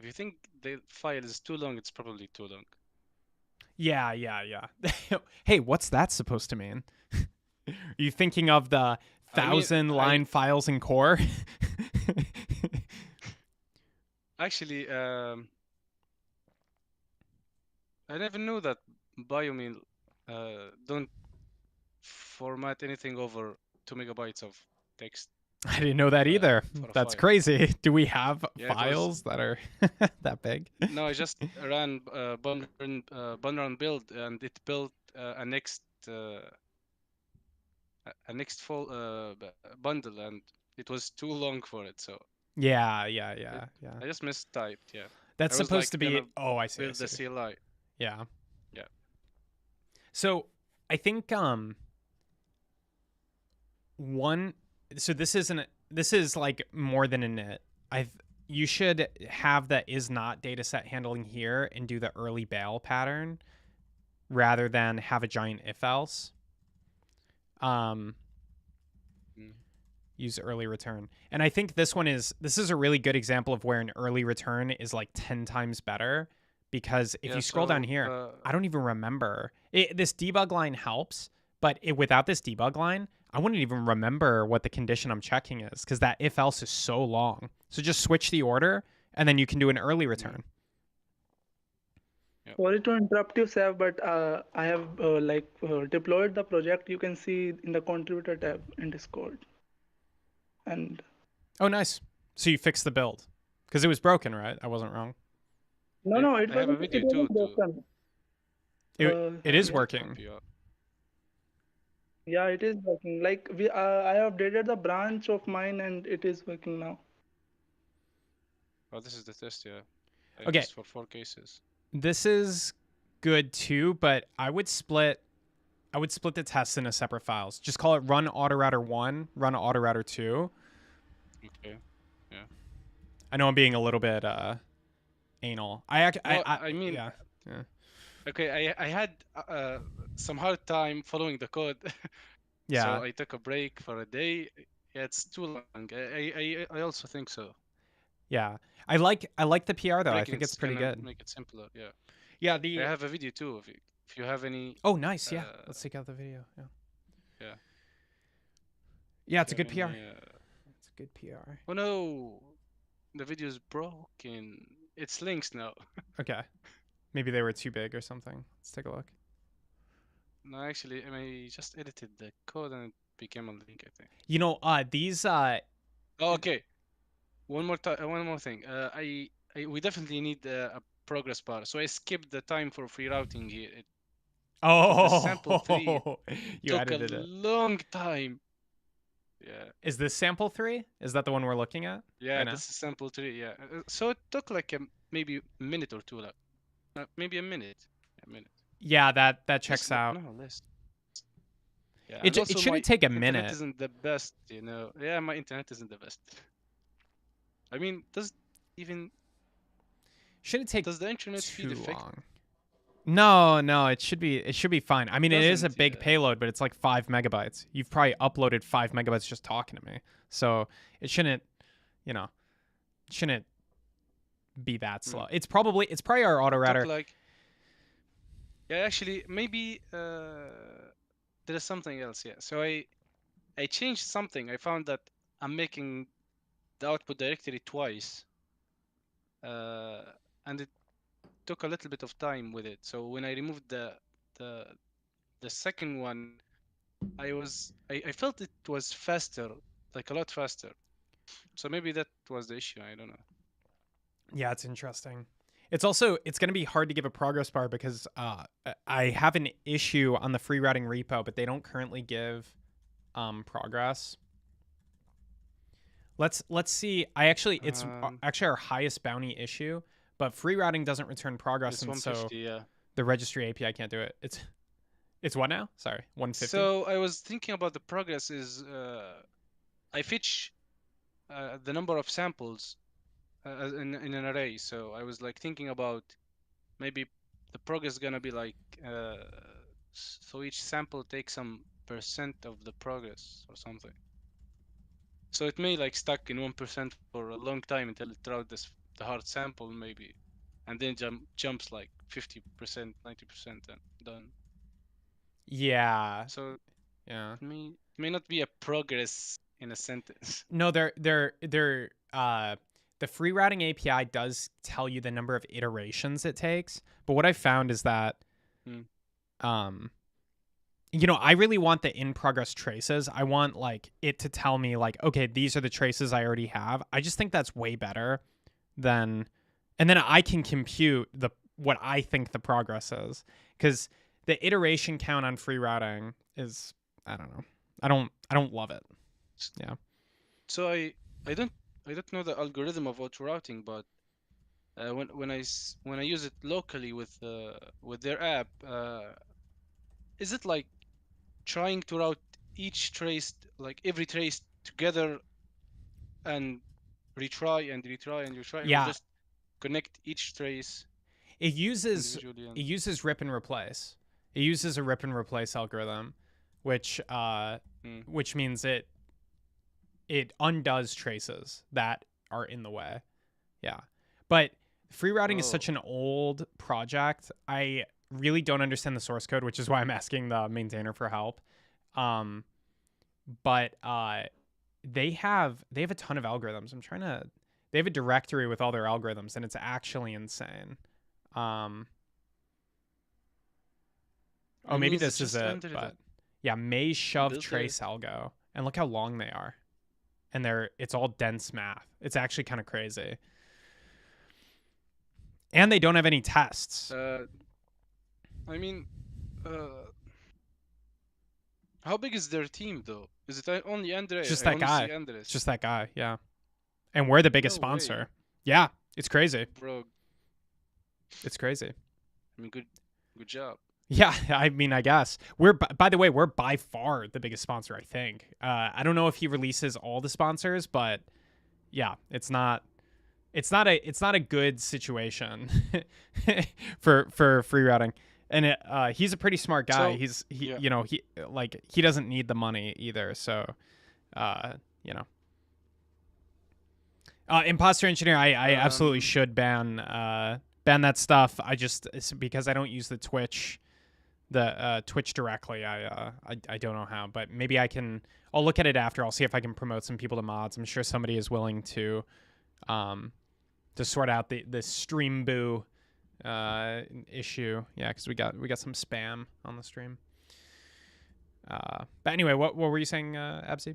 you think the file is too long, it's probably too long. Yeah. Hey, what's that supposed to mean? Are you thinking of the 1,000-line files in core? Actually, I never knew that Biomeal don't format anything over 2 megabytes of text. I didn't know that either. That's file. crazy. Do we have files that are that big? No, I just ran Bunrun build, and it built a next full bundle, and it was too long for it. So yeah. I just mistyped. Yeah, that's supposed to be. Oh, I see. Build the CLI. Yeah. Yeah. So I think so this is like more than a nit. You should have the is not dataset handling here and do the early bail pattern rather than have a giant if else. Use early return. And I think this is a really good example of where an early return is like 10 times better, because if you scroll down here, I don't even remember. This debug line helps, but without this debug line, I wouldn't even remember what the condition I'm checking is, because that if else is so long. So just switch the order and then you can do an early return. Sorry to interrupt you, Sav, but I have deployed the project. You can see in the contributor tab in Discord. And oh, nice. So you fixed the build because it was broken, right? I wasn't wrong. No, it I have a video too. broken. It is working. Yeah, it is working. Like I updated the branch of mine and it is working now. Oh, this is the test, yeah. Okay. Test for 4 cases. This is good too, but I would split the tests into separate files. Just call it run autorouter 1, run autorouter 2. Okay. Yeah. I know I'm being a little bit anal. I mean, yeah. Okay, I had some hard time following the code. Yeah. So I took a break for a day. Yeah, it's too long. I also think so. Yeah. I like the PR though. I think it's pretty good. Make it simpler, yeah. Yeah, I have a video too if you have any. Oh, nice. Yeah. Let's take out the video. Yeah. Yeah. Yeah, it's a good PR. It's a good PR. Oh no. The video is broken. It's links now. Okay. Maybe they were too big or something. Let's take a look. No, actually, I just edited the code and it became a link, I think. You know, these Oh, okay. One more thing. We definitely need a progress bar. So I skipped the time for free routing here. The sample 3 took a long time. Yeah. Is this sample 3? Is that the one we're looking at? Yeah, this is sample 3. Yeah. So it took like maybe a minute or two. Maybe a minute. Yeah, that checks out. No, less. Yeah, it shouldn't take a minute. Internet isn't the best, you know. Yeah, my internet isn't the best. I mean, shouldn't take does the internet speed affect? No, it should be fine. I mean, it is a big payload, but it's like 5 megabytes. You've probably uploaded 5 megabytes just talking to me, so it shouldn't be that slow. It's probably our autorouter. Yeah, actually, maybe there is something else. Yeah, so I changed something. I found that I'm making the output directory twice, and it took a little bit of time with it. So when I removed the second one, I felt it was faster, like a lot faster. So maybe that was the issue. I don't know. Yeah, it's interesting. It's also it's going to be hard to give a progress bar because I have an issue on the free routing repo, but they don't currently give progress. Let's see. It's actually our highest bounty issue, but free routing doesn't return progress, It's and so 150, yeah. the registry API can't do it. It's what now? Sorry, 150. So I was thinking about the progress is I fetch the number of samples in an array. So I was like thinking about maybe the progress is gonna be like so each sample takes some percent of the progress or something. So it may like stuck in 1% for a long time until it routes the hard sample maybe, and then jumps like 50%, 90% and done. Yeah. So Yeah. it may not be a progress in a sentence. No, they're the free routing API does tell you the number of iterations it takes, but what I found is that I really want the in progress traces. I want like it to tell me like, okay, these are the traces I already have. I just think that's way better than, and then I can compute what I think the progress is, because the iteration count on free routing is, I don't know. I don't love it. Yeah. So I don't know the algorithm of auto routing, but when I use it locally with their app, is it like trying to route each trace, like every trace together, and retry and retry and retry, or Yeah. just connect each trace It uses individually? it uses rip and replace. It uses a rip and replace algorithm, which means it undoes traces that are in the way. Yeah. But free routing is such an old project. I really don't understand the source code, which is why I'm asking the maintainer for help. But they have a ton of algorithms. They have a directory with all their algorithms, and it's actually insane. Maybe this is it, but yeah, maze shove trace algo, and look how long they are, and it's all dense math. It's actually kind of crazy, and they don't have any tests. I mean, how big is their team though? Is it only Andre? Just I that only guy. see Andres. Just that guy, yeah. And we're the biggest sponsor. Way. Yeah, it's crazy. Bro. It's crazy. I mean, good job. Yeah, I mean, I guess by the way, we're by far the biggest sponsor, I think. I don't know if he releases all the sponsors, but yeah, it's not a good situation for free routing. And he's a pretty smart guy. So, he doesn't need the money either. So, imposter engineer, I absolutely should ban that stuff. It's because I don't use the Twitch directly. I don't know how, but maybe I'll look at it after. I'll see if I can promote some people to mods. I'm sure somebody is willing to sort out the stream boo issue. Yeah, because we got some spam on the stream. But anyway, what were you saying, Absi?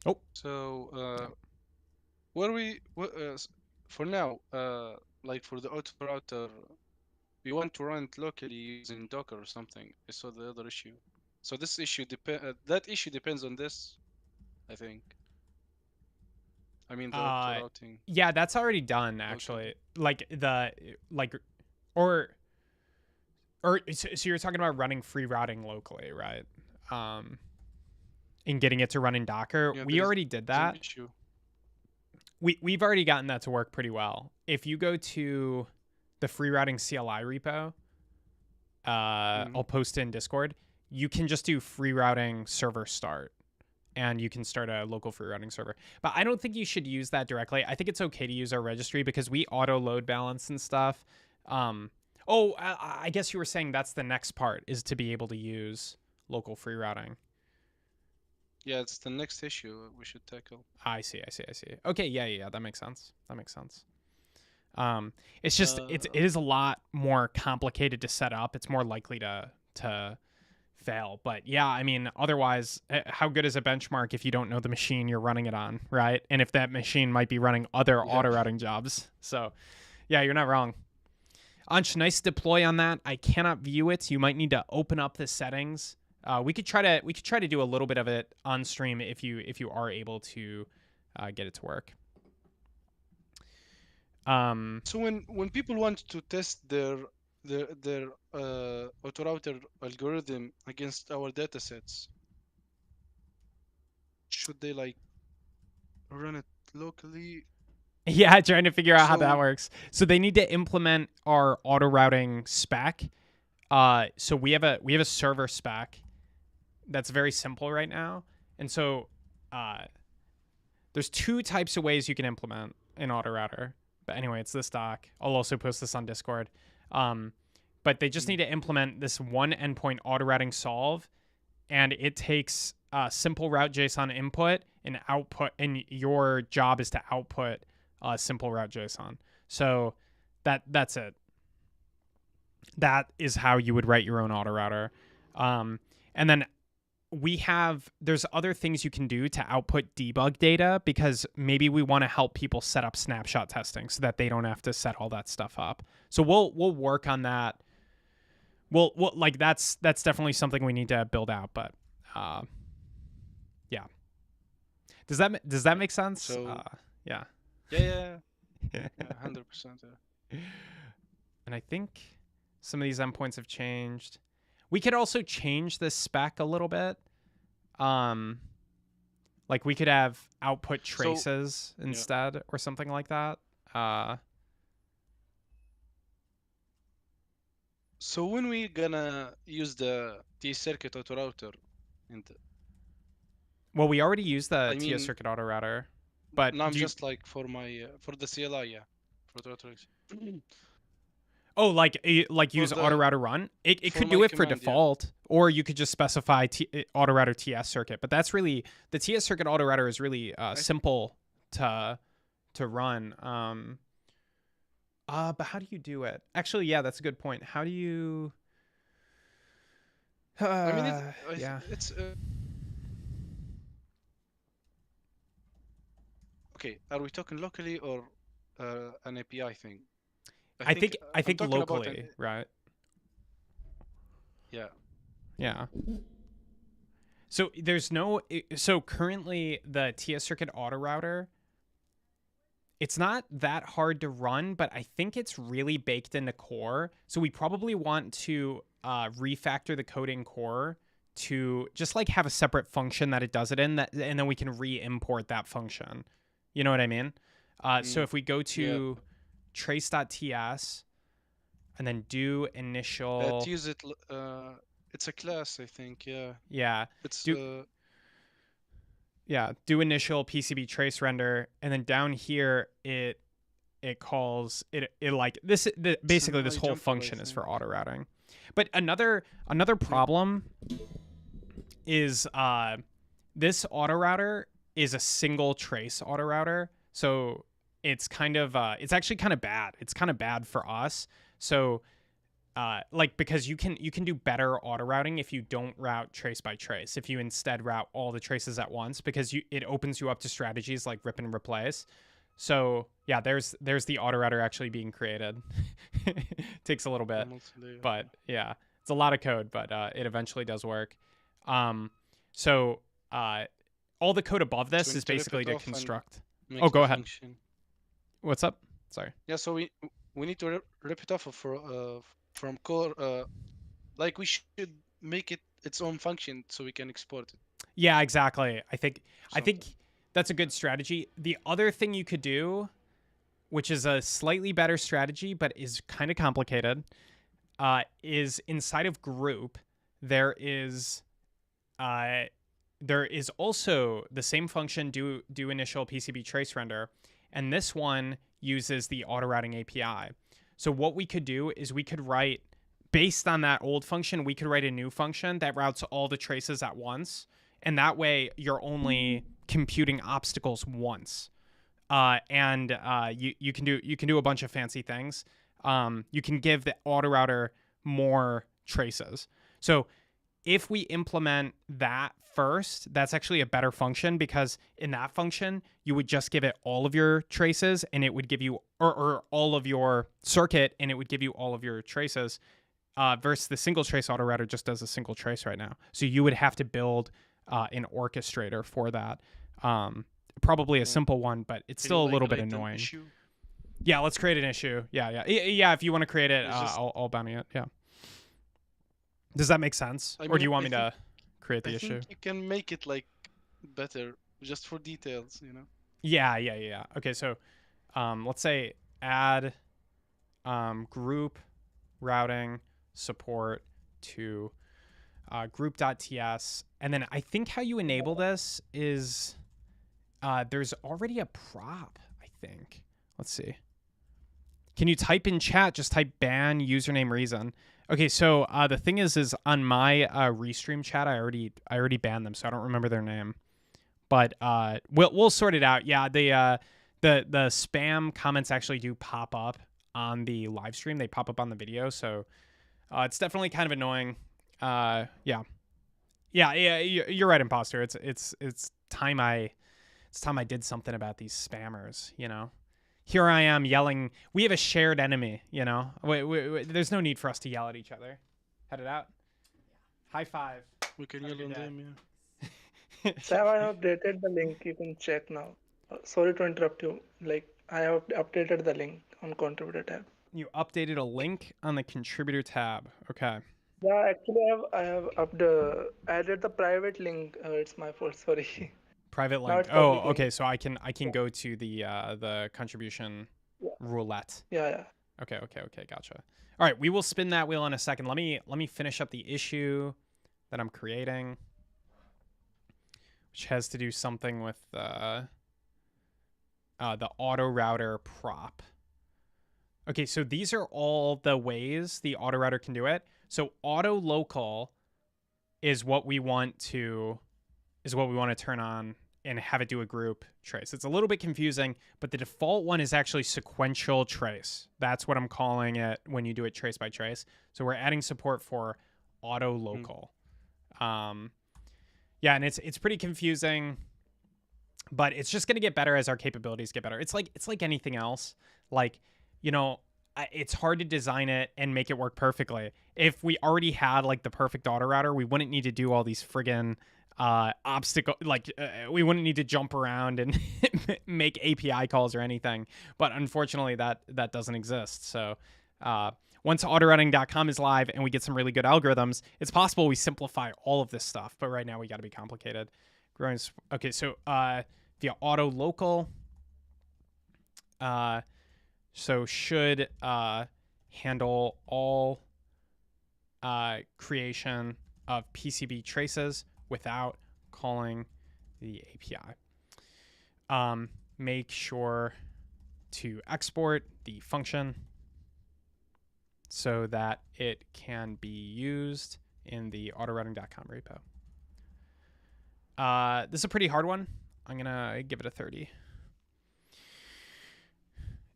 Oh. So for now, like for the auto router, we want to run it locally using Docker or something. I saw the other issue. So this issue that issue depends on this, I think. I mean the auto routing. Yeah, that's already done actually. Okay. So you're talking about running free routing locally, right? And getting it to run in Docker. Yeah, we already did that. Issue. We've already gotten that to work pretty well. If you go to the free routing CLI repo, I'll post it in Discord. You can just do free routing server start, and you can start a local free routing server. But I don't think you should use that directly. I think it's okay to use our registry because we auto load balance and stuff. I guess you were saying that's the next part, is to be able to use local free routing. Yeah, it's the next issue we should tackle. I see. Okay, yeah, that makes sense. It's just it is a lot more complicated to set up. It's more likely to fail. But yeah, I mean, otherwise, how good is a benchmark if you don't know the machine you're running it on, right? And if that machine might be running other auto routing jobs. So yeah, you're not wrong. Ansh, nice deploy on that. I cannot view it. You might need to open up the settings. We could try to do a little bit of it on stream if you are able to get it to work. So when people want to test their auto router algorithm against our datasets, should they like run it locally? Yeah, trying to figure out how that So- works. So they need to implement our auto routing spec. So we have a server spec that's very simple right now, and so there's two types of ways you can implement an auto router. But anyway, it's this doc. I'll also post this on Discord. But they just need to implement this one endpoint auto routing solve, and it takes simple route JSON input and output, and your job is to output simple route JSON. So that's it. That is how you would write your own auto router. And then there's other things you can do to output debug data, because maybe we want to help people set up snapshot testing so that they don't have to set all that stuff up. So we'll work on that. We'll like that's definitely something we need to build out. But yeah, does that make sense? So- Yeah. Yeah, 100%. And I think some of these endpoints have changed. We could also change the spec a little bit. Like we could have output traces instead or something like that. So when we gonna use the tscircuit auto router, and Well, we already used the I TS mean- circuit auto router, but no, I'm do you- just like for my for the CLI, yeah, for the auto router. oh, like use the- auto router run. It for could do my it for command, yeah. default, or you could just specify auto router TS circuit. But that's really the TS circuit auto router is really simple to run. But how do you do it? Actually, yeah, that's a good point. How do you? I mean, yeah. it's okay. Are we talking locally or an API thing? I think I'm think talking about locally, right? Yeah. Yeah. So there's no. So currently, the TS circuit auto router, it's not that hard to run, but I think it's really baked into core. So we probably want to refactor the code in core to just like have a separate function that it does it in, and then we can re-import that function. You know what I mean? So if we go to trace.ts and then do initial. Use it. It's a class, I think. Yeah. Yeah. It's Yeah, do initial PCB trace render, and then down here it calls it like this. Basically, this whole jumper, I function is for think. auto routing. But another problem is this auto router is a single trace auto router, so it's kind of it's actually kind of bad. It's kind of bad for us. So like because you can do better auto routing if you don't route trace by trace, if you instead route all the traces at once, because it opens you up to strategies like rip and replace. So yeah, there's the auto router actually being created. Takes a little bit, but yeah, it's a lot of code, but it eventually does work. So all the code above this So is to rip basically it to off and construct. makes Oh, go the ahead. function. What's up? Sorry. Yeah. So we need to rip it off from core. Like we should make it its own function so we can export it. Yeah, exactly. I think Something. that's a good strategy. The other thing you could do, which is a slightly better strategy but is kind of complicated, is inside of group there is also the same function, do initial PCB trace render, and this one uses the auto routing API. So what we could do is we could write, based on that old function, we could write a new function that routes all the traces at once, and that way you're only computing obstacles once. And you can do a bunch of fancy things. You can give the auto router more traces. So if we implement that first, that's actually a better function, because in that function, you would just give it all of your traces and it would give you, or all of your circuit and it would give you all of your traces, versus the single trace auto router just does a single trace right now. So you would have to build an orchestrator for that. Probably a simple one, but it's Can still you a little bit create an annoying. issue? Yeah, let's create an issue. Yeah. If you want to create it, It's just- I'll bounty it. Yeah. Does that make sense? I Or do you mean, want I me to create the I issue? think you can make it like better just for details, you know. Yeah. Okay, so let's say add group routing support to group.ts. And then I think how you enable this is there's already a prop, I think. Let's see. Can you type in chat? Just type ban username reason. Okay, so the thing is on my restream chat, I already banned them, so I don't remember their name. But we'll sort it out. Yeah, the spam comments actually do pop up on the live stream. They pop up on the video, so it's definitely kind of annoying. Yeah. You're right, imposter. It's time I did something about these spammers. You know. Here I am yelling. We have a shared enemy, you know. There's no need for us to yell at each other. Head it out. High five. We can Have a yell good on day. them, yeah. Sam, I have updated the link. You can check now. Sorry to interrupt you. Like I have updated the link on contributor tab. You updated a link on the contributor tab. Okay. Yeah, actually, I have added the private link. It's my fault. Sorry. Private Now link. it's Oh, public link. okay. So I can go to the contribution Yeah. roulette. Yeah. Okay. Gotcha. All right, we will spin that wheel in a second. Let me finish up the issue that I'm creating, which has to do something with the auto router prop. Okay, so these are all the ways the auto router can do it. So auto local is what we want to turn on and have it do a group trace. It's a little bit confusing, but the default one is actually sequential trace. That's what I'm calling it when you do it trace by trace. So we're adding support for auto local. Yeah, and it's pretty confusing, but it's just going to get better as our capabilities get better. It's like anything else. Like, you know, it's hard to design it and make it work perfectly. If we already had like the perfect auto router, we wouldn't need to do all these friggin' obstacle, like we wouldn't need to jump around and make API calls or anything. But unfortunately, that doesn't exist. So once autorouting.com is live and we get some really good algorithms, it's possible we simplify all of this stuff. But right now we got to be complicated. Okay, so via auto local, so should handle all creation of PCB traces without calling the API. Make sure to export the function so that it can be used in the autorouting.com repo. This is a pretty hard one. I'm gonna give it a 30.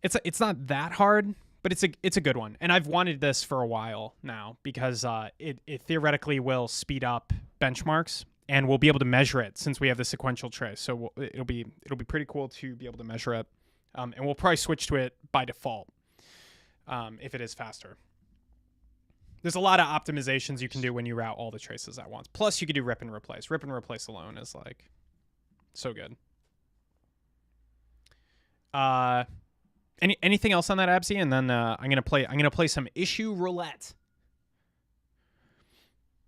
It's not that hard, but it's a good one, and I've wanted this for a while now because it theoretically will speed up benchmarks, and we'll be able to measure it since we have the sequential trace. So it'll be pretty cool to be able to measure it, and we'll probably switch to it by default if it is faster. There's a lot of optimizations you can do when you route all the traces at once. Plus, you could do rip and replace. Rip and replace alone is like so good. Anything else on that, Absi? And then I'm gonna play some issue roulette.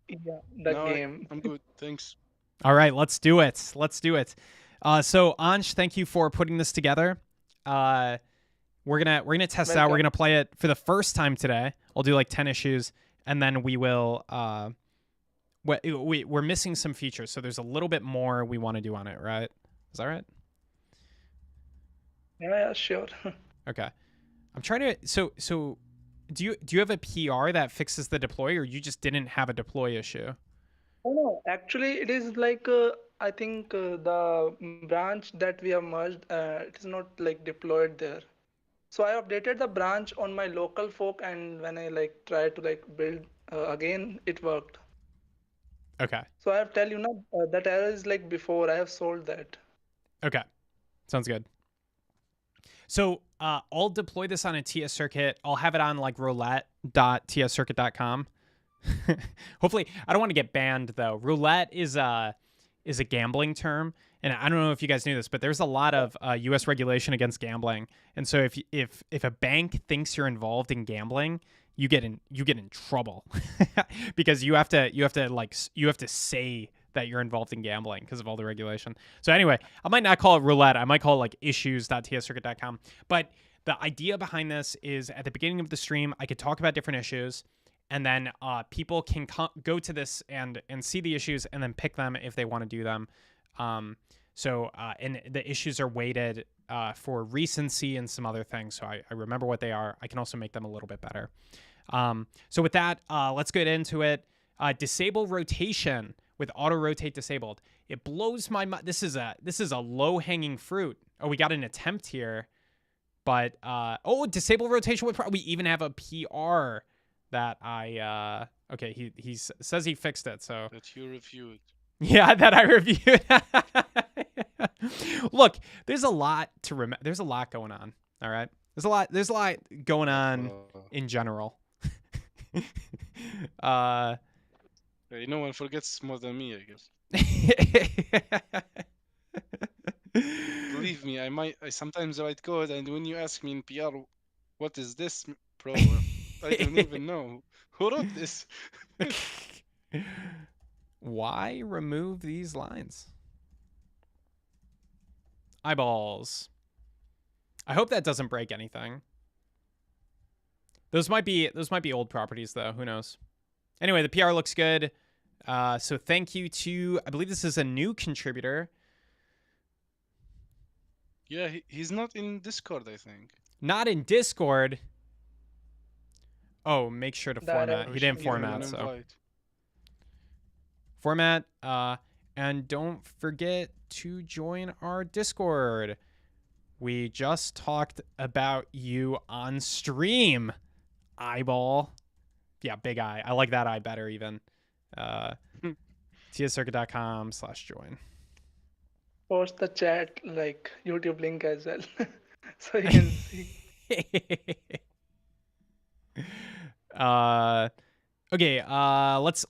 Yeah, the No, game. I'm good. Thanks. All right, let's do it. So Ansh, thank you for putting this together. We're gonna test it out. We're gonna play it for the first time today. I'll do like 10 issues, and then we will. We're missing some features, so there's a little bit more we want to do on it, right? Is that right? Yeah, sure. Okay. I'm trying to. So, do you have a PR that fixes the deploy, or you just didn't have a deploy issue? Oh, no, actually, it is like I think the branch that we have merged, it is not like deployed there. So I updated the branch on my local fork, and when I like tried to like build again, it worked. Okay. So I have tell you now that error is like before I have solved that. Okay. Sounds good. So I'll deploy this on a TS circuit. I'll have it on like roulette.tscircuit.com. Hopefully, I don't want to get banned though. Roulette is a gambling term, and I don't know if you guys knew this, but there's a lot of U.S. regulation against gambling. And so if a bank thinks you're involved in gambling, you get in trouble because you have to say that you're involved in gambling because of all the regulation. So anyway, I might not call it roulette. I might call it like issues.tscircuit.com. But the idea behind this is at the beginning of the stream, I could talk about different issues, and then people can go to this and see the issues and then pick them if they want to do them. And the issues are weighted for recency and some other things. So I remember what they are. I can also make them a little bit better. So with that, let's get into it. Disable rotation with auto rotate disabled. It blows my mind. This is a low hanging fruit. Oh, we got an attempt here, but disable rotation with we even have a PR that I okay, he says he fixed it, so That you reviewed. yeah, that I reviewed. Look, there's a lot to remember. There's a lot going on. All right, there's a lot going on in general. No one forgets more than me, I guess. Believe me, I sometimes write code, and when you ask me in PR, what is this program? I don't even know who wrote this. Why remove these lines? Eyeballs. I hope that doesn't break anything. Those might be old properties though. Who knows? Anyway, the PR looks good. So thank you to, I believe this is a new contributor. Yeah, he's not in Discord, I think. Not in Discord. Oh, make sure to That format. I He didn't Give him an format, so invite. format. And don't forget to join our Discord. We just talked about you on stream. Eyeball. Yeah, big eye. I like that eye better even. tscircuit.com/join. Post the chat like YouTube link as well, so you can see. Okay,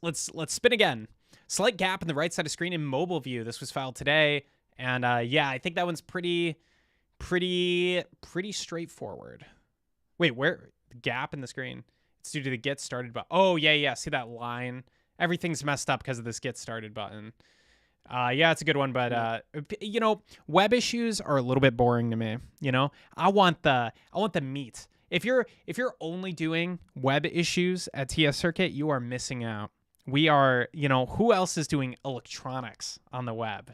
let's spin again. Slight gap in the right side of screen in mobile view. This was filed today, and yeah, I think that one's pretty straightforward. Wait, where the gap in the screen? It's due to the get started button. Oh yeah, see that line? Everything's messed up because of this get started button. Yeah, it's a good one, but web issues are a little bit boring to me. I want the meat. If you're only doing web issues at TS Circuit, you are missing out. We are, who else is doing electronics on the web?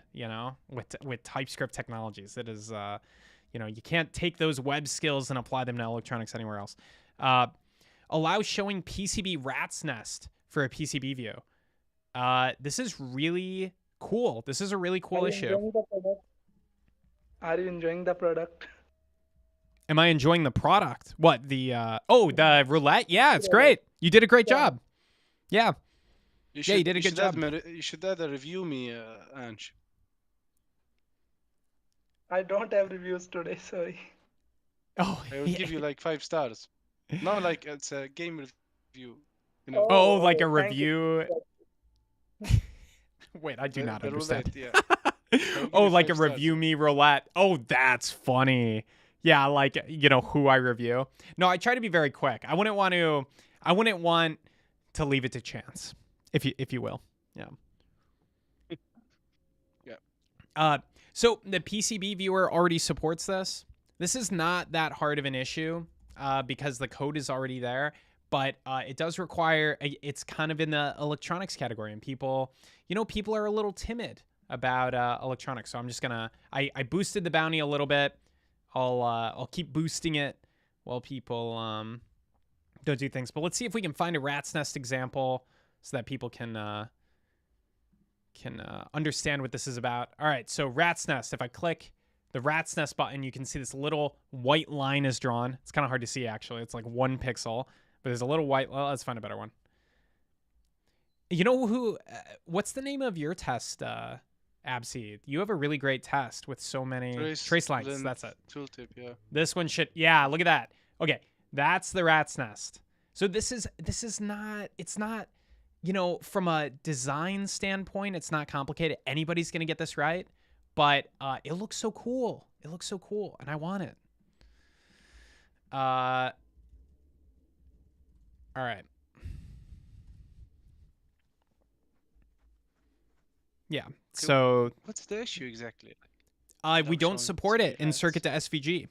With TypeScript technologies, it is, you can't take those web skills and apply them to electronics anywhere else. Allow showing PCB rat's nest for a PCB view. This is really cool. This is a really cool issue. Are you enjoying the product? Am I enjoying the product? What, the the roulette? Yeah, it's great. You did a great job. Yeah. You did a good job. You should add a review me, Ange. I don't have reviews today, sorry. Oh, I will give you like 5 stars. No, like it's a game review. Oh, like a review. Wait, I do not the understand. Roulette, yeah. Oh, like a review me roulette. Oh, that's funny. Yeah, like who I review. No, I try to be very quick. I wouldn't want to leave it to chance, if you will. Yeah. Yeah. So the PCB viewer already supports this. This is not that hard of an issue because the code is already there, but it does require, it's kind of in the electronics category, and people are a little timid about electronics. So I'm just gonna, I boosted the bounty a little bit. I'll keep boosting it while people don't do things. But let's see if we can find a rat's nest example so that people can understand what this is about. All right, so rat's nest. If I click the rat's nest button, you can see this little white line is drawn. It's kind of hard to see, actually. It's like 1 pixel, but there's a little white. Well, let's find a better one. You know who? What's the name of your test, Absi? You have a really great test with so many trace lengths. length That's it. tooltip, yeah. This one should. Yeah, look at that. Okay, that's the rat's nest. So this is not. It's not. You know, from a design standpoint, it's not complicated. Anybody's gonna get this right, but it looks so cool. It looks so cool, and I want it. All right. Yeah. So What's the issue exactly? we Now don't showing support it in has. circuit to SVG.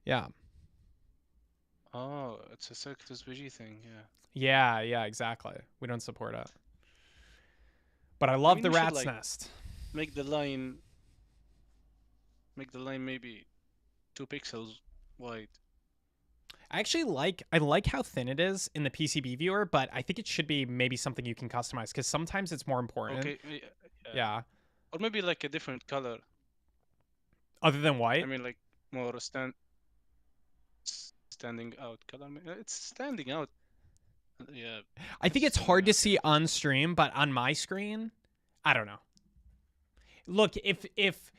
Yeah. Oh, it's a circuit SVG thing, yeah. Yeah, exactly. We don't support it. But I love mean, the we should, rat's like, nest. Make the line maybe 2 pixels wide. I actually like how thin it is in the PCB viewer, but I think it should be maybe something you can customize because sometimes it's more important. Okay, Yeah. Or maybe like a different color. Other than white. I mean, like more standing out color. It's standing out. Yeah. I think it's standing hard to out, see yeah. on stream, but on my screen, I don't know. Look, if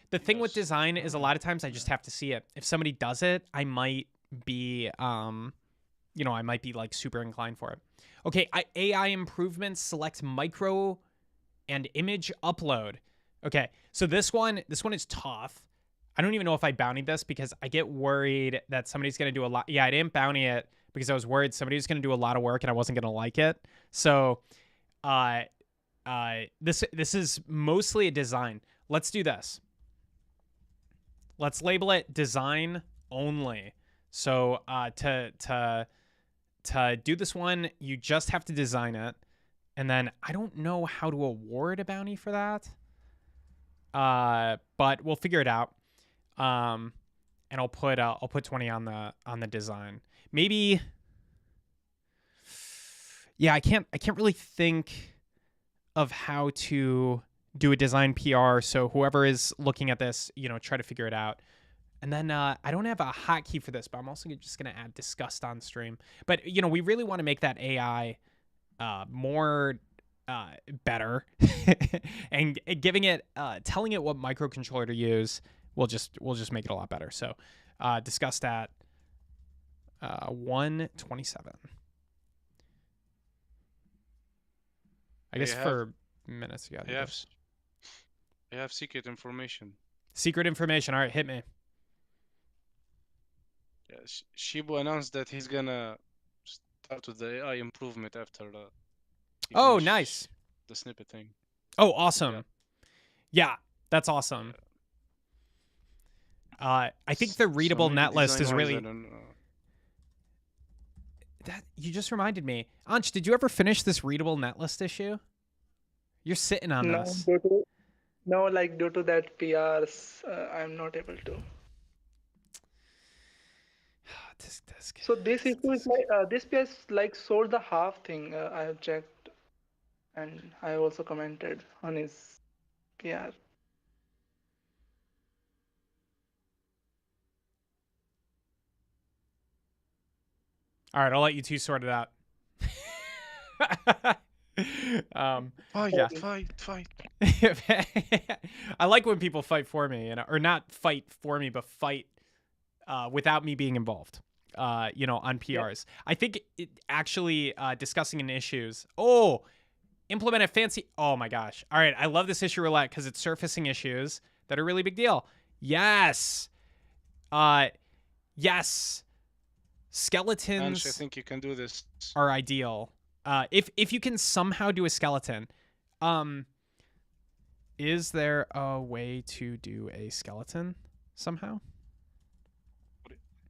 the thing with Yes. design is a lot of times I just have to see it. If somebody does it, I might be you know, I might be like super inclined for it. Okay, AI improvements, select micro and image upload. Okay, so this one is tough. I don't even know if I bountied this because I get worried that somebody's going to do a lot. Yeah, I didn't bounty it because I was worried somebody was going to do a lot of work and I wasn't going to like it. So this is mostly a design. Let's do this. Let's label it design only. So to do this one, you just have to design it. And then I don't know how to award a bounty for that. But we'll figure it out. And I'll put 20 on the design. Maybe. Yeah, I can't really think of how to do a design PR. So whoever is looking at this, you know, try to figure it out. And then I don't have a hotkey for this, but I'm also just going to add disgust on stream. But, you know, we really want to make that AI more better and giving it telling it what microcontroller to use will just make it a lot better. So discussed at 127. I guess for minutes you got I have secret information. Secret information. All right, hit me. Yeah, Shibu announced that he's gonna start with the AI improvement after he Oh, finishes nice. the snippet thing. Oh, awesome. Yeah, that's awesome. I think the readable net list is really. That you just reminded me. Ansh, did you ever finish this readable net list issue? You're sitting on No, this. due to that PRs, I'm not able to. So this issue is like this PS like sold the half thing. I have checked, and I also commented on his PR. All right, I'll let you two sort it out. Fight. I like when people fight for me, you know, or not fight for me, but fight without me being involved. You know, on PRs. Yeah. I think actually discussing in issues. Oh, implement a fancy. Oh my gosh! All right, I love this issue roulette because it's surfacing issues that are really big deal. Yes. Yes. Skeletons. Ansh, I think you can do this. Are ideal. If you can somehow do a skeleton, is there a way to do a skeleton somehow?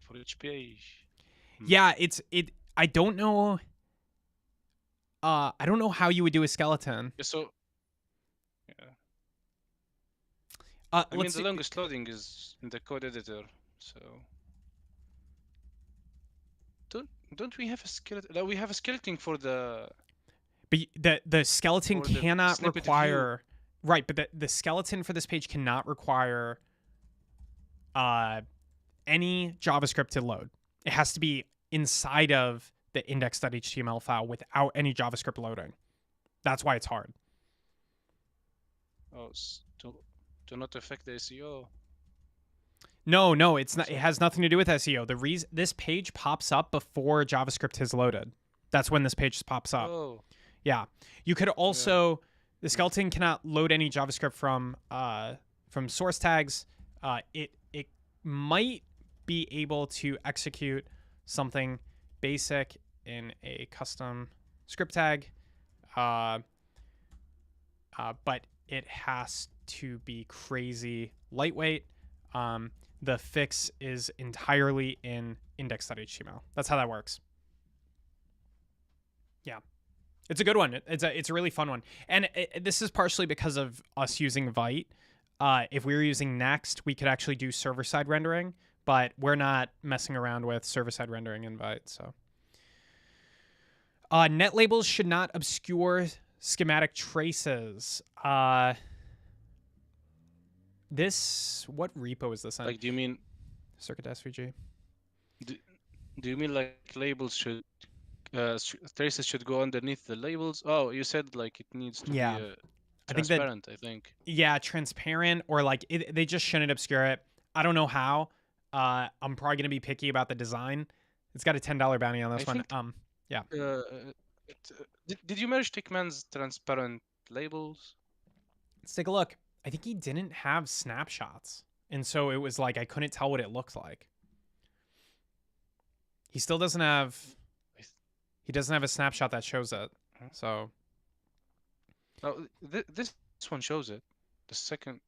For each page. Yeah, I don't know. I don't know how you would do a skeleton. Yeah, so. Yeah. I mean, the longest loading is in the code editor, so. Don't we have a skeleton? No, we have a skeleton for the. But the skeleton cannot require. View. Right, but the skeleton for this page cannot require any JavaScript to load. It has to be inside of the index.html file without any JavaScript loading. That's why it's hard. Oh, to not affect the SEO. No, it's not. It So- has nothing to do with SEO. The reason this page pops up before JavaScript has loaded. That's when this page pops up. Oh, Yeah. You could also the skeleton cannot load any JavaScript from source tags. It might be able to execute something basic in a custom script tag, but it has to be crazy lightweight. The fix is entirely in index.html. That's how that works. Yeah. It's a good one. It's a really fun one. And this is partially because of us using Vite. If we were using Next, we could actually do server-side rendering, but we're not messing around with server-side rendering in Vite. So, net labels should not obscure schematic traces. What repo is this in? like, do you mean Circuit SVG. do you mean like labels should traces should go underneath the labels? Oh, you said like it needs to Yeah. be I think that transparent. I think. yeah, transparent or like they just shouldn't obscure it. I don't know how. I'm probably gonna be picky about the design. It's got a $10 bounty on this I one. think- Did you merge Tickman's transparent labels? Let's take a look. I think he didn't have snapshots, and so it was like I couldn't tell what it looked like. He still doesn't have. He doesn't have a snapshot that shows it. So Oh, this one shows it. The second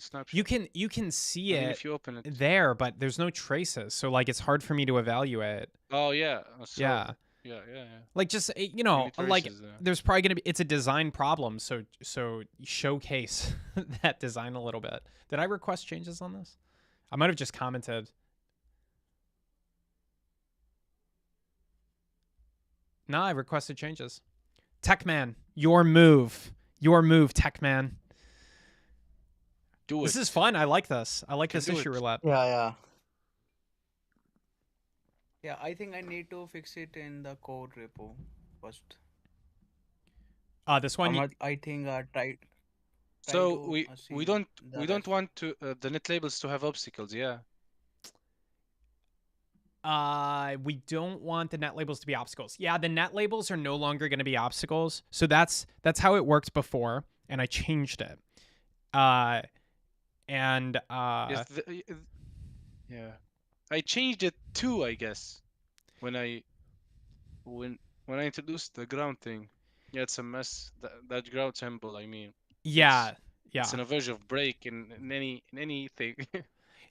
snapshot. you can see I mean, it if you open it. there, but there's no traces. So like it's hard for me to evaluate. Oh yeah. So, Yeah. Yeah. Like just Really like traces there. there's probably gonna be it's a design problem. So showcase that design a little bit. Did I request changes on this? I might have just commented. No, I requested changes. Techman, your move, Techman. Do it. This is fun. I like this. I like Can this do issue it. roulette. Yeah. Yeah, I think I need to fix it in the code repo first. This one. I think try So to, we see don't the we don't rest. want to the net labels to have obstacles. Yeah. We don't want the net labels to be obstacles. Yeah, the net labels are no longer going to be obstacles. So that's how it worked before, and I changed it. Yes, yeah. I changed it too, I guess. When I introduced the ground thing. Yeah, it's a mess. That ground symbol, I mean. Yeah, It's in a version of break in anything.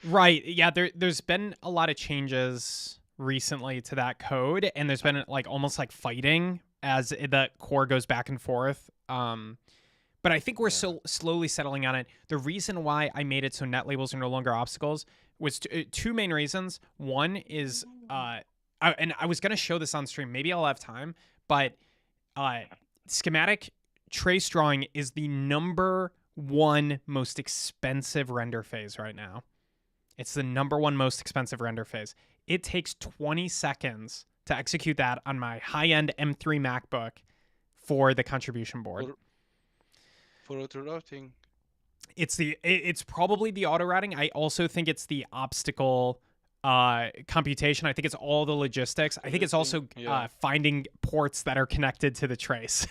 right. Yeah, there's been a lot of changes recently to that code, and there's been like almost like fighting as the core goes back and forth. But I think we're still slowly settling on it. The reason why I made it so net labels are no longer obstacles was two main reasons. One is, and I was going to show this on stream. Maybe I'll have time. But schematic trace drawing is the number one most expensive render phase right now. It's the number one most expensive render phase. It takes 20 seconds to execute that on my high-end M3 MacBook for the contribution board. For auto routing. It's probably the auto routing. I also think it's the obstacle computation. I think it's all the logistics. I think it's also finding ports that are connected to the trace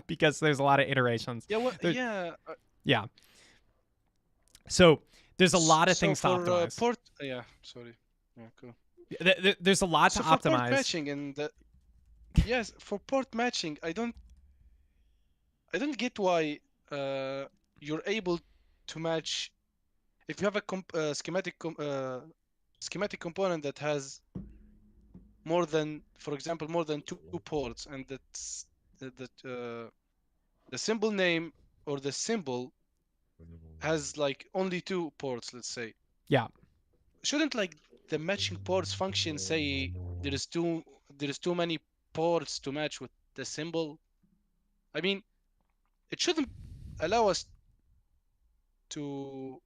because there's a lot of iterations. Yeah, yeah. So there's a lot of things to optimize. Sorry. Yeah, cool. There's a lot to optimize. For port matching yes, for port matching, I don't get why you're able to match if you have a schematic component that has more than, for example, more than 2 ports, and that's the symbol name or the symbol has like only 2 ports, let's say. Yeah. Shouldn't like the matching ports function say there is too many ports to match with the symbol? I mean, it shouldn't allow us to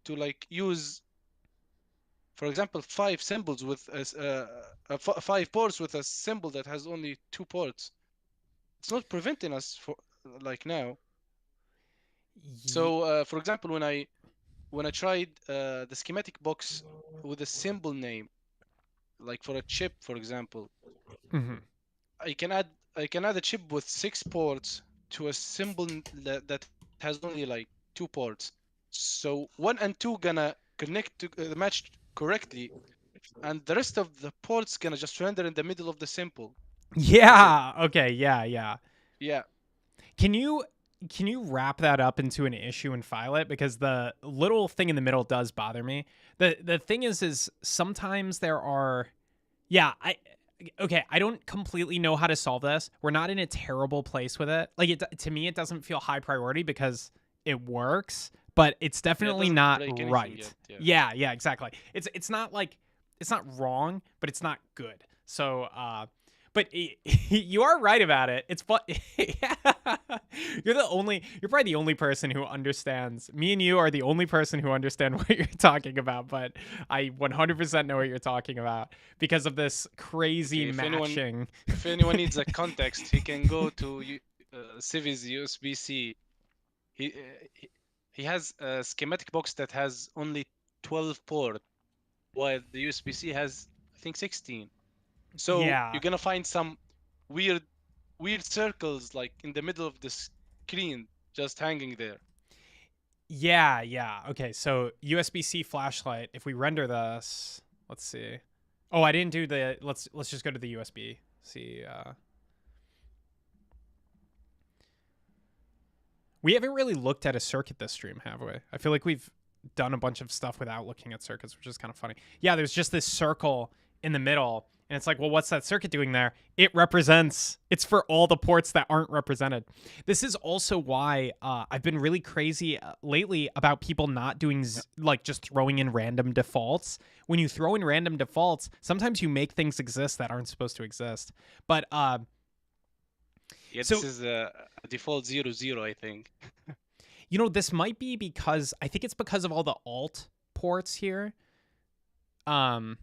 like use for example, 5 symbols with 5 ports with a symbol that has only 2 ports. It's not preventing us for like now. So, for example, when I tried the schematic box with a symbol name, like for a chip, for example, Mhm. I can add a chip with 6 ports to a symbol that has only like 2 ports. So 1 and 2 gonna connect to match correctly, and the rest of the ports gonna just render in the middle of the symbol. That's it. Yeah. Okay. Yeah. Yeah. Yeah. Can you wrap that up into an issue and file it, because the little thing in the middle does bother me. The thing is sometimes there are, yeah, I don't completely know how to solve this. We're not in a terrible place with it. Like, to me it doesn't feel high priority because it works, but it's Yeah, it definitely doesn't not break anything right. yet. Yeah. Yeah, exactly. It's not like, it's not wrong, but it's not good. So but you are right about it. It's fun. You're probably the only person who understands. Me and you are the only person who understand what you're talking about, but I 100% know what you're talking about because of this crazy Okay, matching. if anyone needs a context, he can go to Civi's USB-C. He, uh, he he has a schematic box that has only 12 port, while the USB-C has, I think, 16. So Yeah. you're gonna find some weird weird circles like in the middle of the screen just hanging there. Yeah. Okay, so USB-C flashlight. If we render this, let's see. Oh, I didn't do the. Let's just go to the USB. See. We haven't really looked at a circuit this stream, have we? I feel like we've done a bunch of stuff without looking at circuits, which is kind of funny. Yeah, there's just this circle in the middle, and it's like, well, what's that circuit doing there? It's for all the ports that aren't represented. This is also why I've been really crazy lately about people not doing, like, just throwing in random defaults. When you throw in random defaults, sometimes you make things exist that aren't supposed to exist. But Yeah, So- this is a default 0, I think. this might be because I think it's because of all the alt ports here. I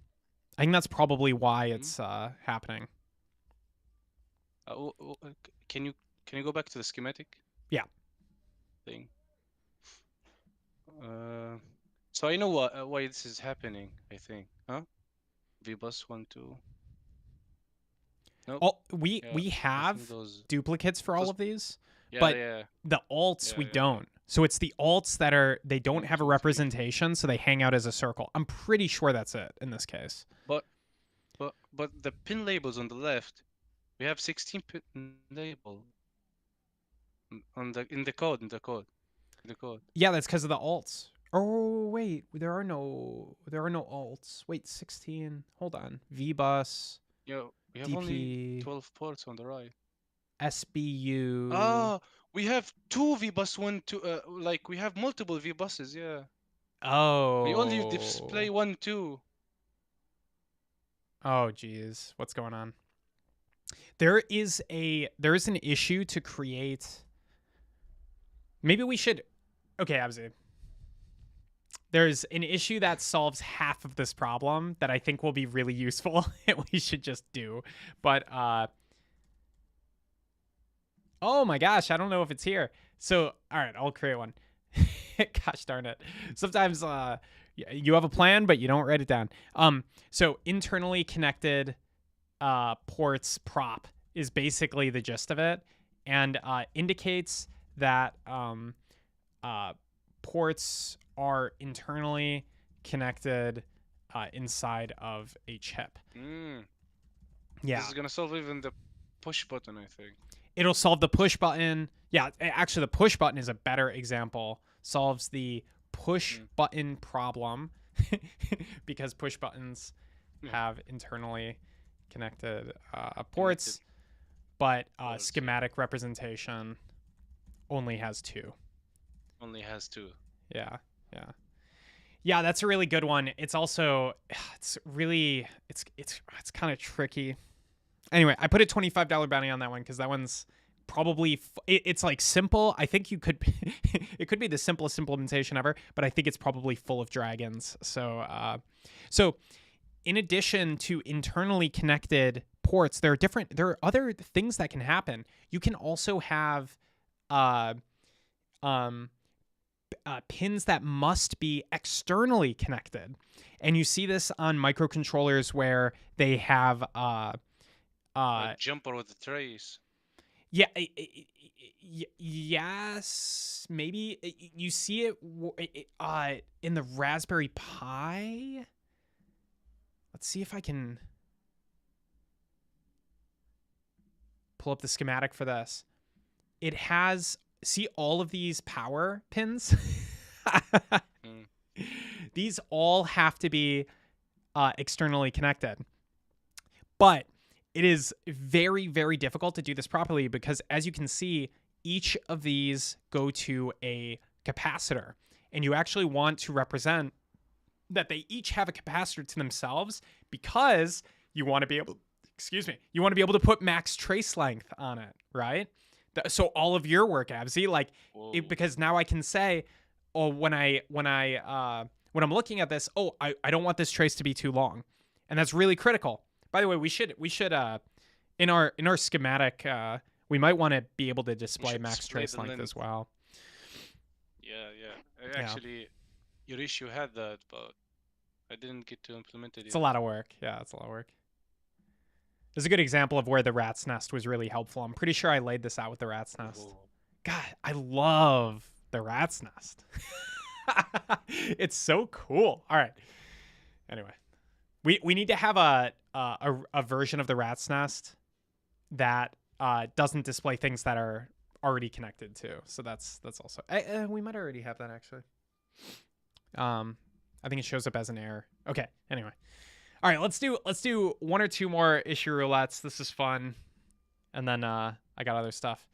think that's probably why it's happening. Can you go back to the schematic? Yeah. Thing. So I know why this is happening. I think, huh? VBus 1, 2. Nope. We Yeah, I have think those. duplicates for all those- of these, Yeah, but yeah. the alts Yeah, we yeah, yeah. don't. So it's the alts that they don't 1, have a 2, 3. representation, so they hang out as a circle. I'm pretty sure that's it in this case. But the pin labels on the left, we have 16 pin label in the code. Yeah, that's because of the alts. Oh wait, there are no alts. Wait, 16. Hold on. VBus, Yeah, we have DP, only 12 ports on the right. SBU. Ah, we have 2 VBus 1, 2. Like we have multiple VBuses. Yeah. Oh. We only display 1, 2. Oh geez, what's going on? There is an issue to create. Maybe we should. Okay, Abzi. There's an issue that solves half of this problem that I think will be really useful and we should just do. But oh my gosh, I don't know if it's here. So, all right, I'll create one. Gosh darn it. Sometimes you have a plan but you don't write it down. So internally connected ports prop is basically the gist of it, and indicates that ports are internally connected inside of a chip. Yeah. This is gonna solve even the push button, I think. It'll solve the push button. Yeah, actually, the push button is a better example. Solves the push button problem because push buttons have internally connected ports, but ports, schematic representation only has 2. Only has 2. Yeah, that's a really good one. It's also, it's kind of tricky. Anyway, I put a $25 bounty on that one because that one's probably it's like simple. I think you could it could be the simplest implementation ever, but I think it's probably full of dragons. So in addition to internally connected ports, there are other things that can happen. You can also have pins that must be externally connected, and you see this on microcontrollers where they have Like jumper with the trays. yeah, yes, maybe you see it in the Raspberry Pi. Let's see if I can pull up the schematic for this. It has, see all of these power pins? These all have to be externally connected. But it is very, very difficult to do this properly because, as you can see, each of these go to a capacitor. And you actually want to represent that they each have a capacitor to themselves because you want to be able, you want to be able to put max trace length on it, right? So all of your work, Abzi, like, because now I can say, oh, when I'm looking at this, oh, I don't want this trace to be too long, and that's really critical. By the way, we should in our schematic, we might want to be able to display max trace length as well. Yeah. Actually, your issue had that, but I didn't get to implement it yet. It's a lot of work. Yeah, it's a lot of work. There's a good example of where the rat's nest was really helpful. I'm pretty sure I laid this out with the rat's nest. Whoa. God, I love the rat's nest. It's so cool. All right. Anyway, we need to have a version of the rat's nest that doesn't display things that are already connected to. So that's also we might already have that actually. I think it shows up as an error. Okay. Anyway. All right, let's do one or two more issue roulettes. This is fun. And then I got other stuff.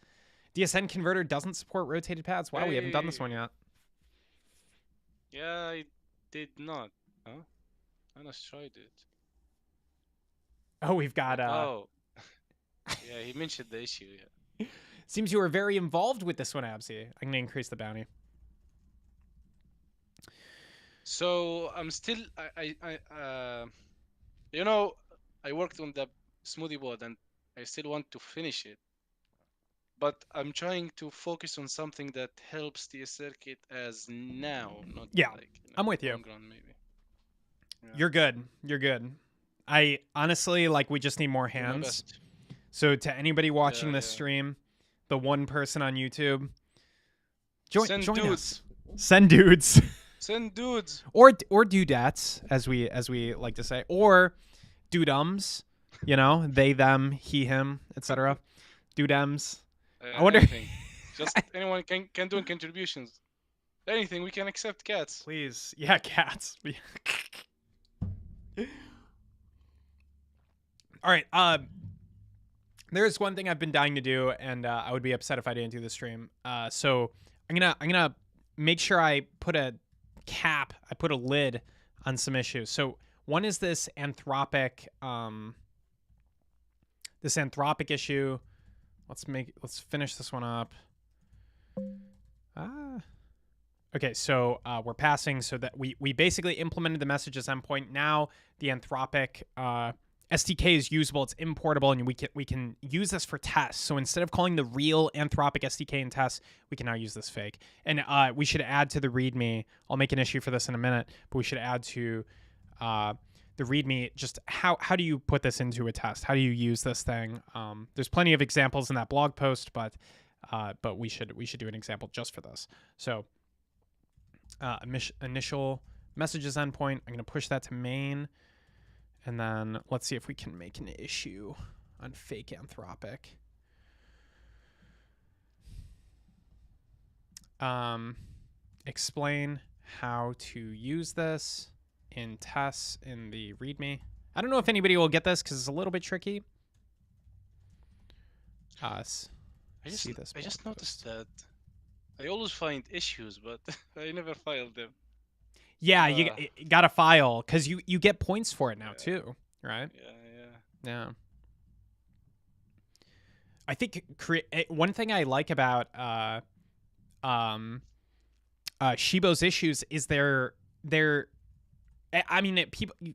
DSN converter doesn't support rotated pads. Wow, we haven't done this one yet. Yeah, I did not. Huh? I just tried it. Oh, we've got Oh. Yeah, he mentioned the issue, yeah. Seems you were very involved with this one, Absi. I'm going to increase the bounty. So I'm still I worked on the smoothie board and I still want to finish it. But I'm trying to focus on something that helps the circuit as now, not like I'm with you. long run maybe. Yeah. You're good. I honestly we just need more hands. So to anybody watching this stream, the one person on YouTube, join us. Send dudes. Send dudes. Or dudettes, as we like to say, or dudums, they, them, he, him, etc. Dudems. I wonder. Just anyone can do contributions. Anything, we can accept cats. Please, yeah, cats. All right. There's one thing I've been dying to do, and I would be upset if I didn't do the stream. So I'm gonna make sure I put a lid on some issues. So one is this anthropic issue. Let's finish this one up. Okay, so we're passing so that we basically implemented the messages endpoint. Now the anthropic SDK is usable, it's importable, and we can use this for tests. So instead of calling the real Anthropic SDK in tests, we can now use this fake. And we should add to the README. I'll make an issue for this in a minute, but we should add to the README just how do you put this into a test? How do you use this thing? There's plenty of examples in that blog post, but we should do an example just for this. So initial messages endpoint. I'm going to push that to main. And then let's see if we can make an issue on fake Anthropic. Explain how to use this in tests in the README. I don't know if anybody will get this because it's a little bit tricky. I just noticed that I always find issues, but I never filed them. Yeah, you got to file because you get points for it now too, right? Yeah. I think one thing I like about Shibo's issues is they're I mean,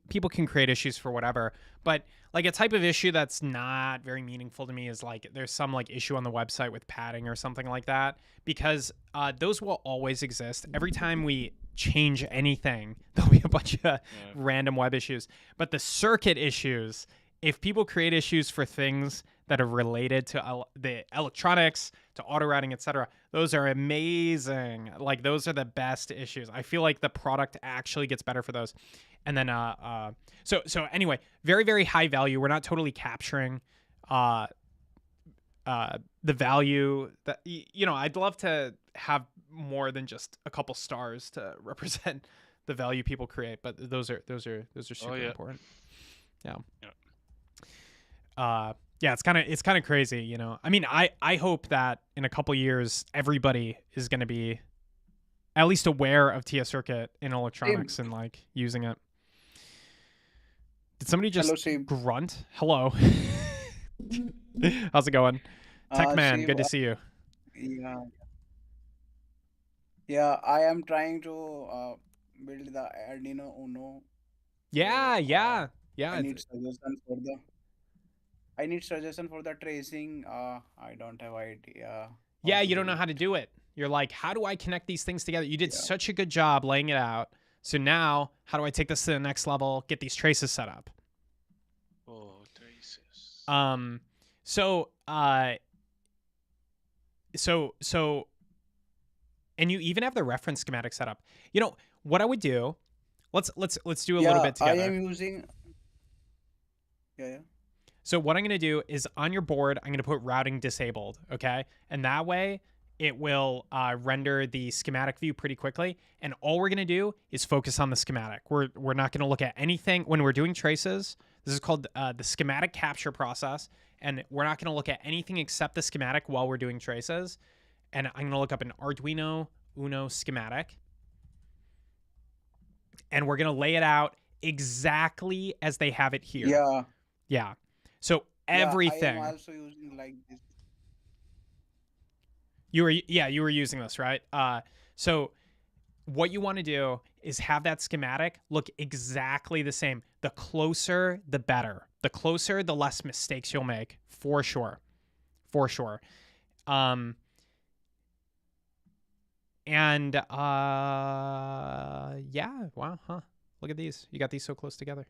people can create issues for whatever, but like a type of issue that's not very meaningful to me is like there's some like issue on the website with padding or something like that, because those will always exist. Every time we change anything, there'll be a bunch of random web issues. But the circuit issues, if people create issues for things that are related to the electronics, to auto routing, etc., those are amazing. Like those are the best issues. I feel like the product actually gets better for those. And then so anyway, very, very high value. We're not totally capturing the value that I'd love to have more than just a couple stars to represent the value people create, but those are super important. Yeah. Yeah, it's kind of crazy, I mean, I hope that in a couple years everybody is going to be at least aware of tscircuit in electronics and like using it. Did somebody just grunt? Hello. How's it going? Tech man, good to see you. Yeah, I am trying to build the Arduino Uno. Yeah. I need suggestion for the tracing. I don't have idea. Yeah, you don't know how to do it. You're like, how do I connect these things together? You did such a good job laying it out. So now, how do I take this to the next level? Get these traces set up. Oh, traces. And you even have the reference schematic set up. What I would do? Let's do a little bit together. I am using. Yeah. So what I'm going to do is on your board, I'm going to put routing disabled, okay? And that way it will render the schematic view pretty quickly. And all we're going to do is focus on the schematic. We're not going to look at anything when we're doing traces. This is called the schematic capture process. And we're not going to look at anything except the schematic while we're doing traces. And I'm going to look up an Arduino Uno schematic. And we're going to lay it out exactly as they have it here. Yeah. So everything. I am also using like this. You were using this, right? So what you want to do is have that schematic look exactly the same. The closer, the better. The closer, the less mistakes you'll make, for sure. For sure. Yeah, wow, huh? Look at these. You got these so close together.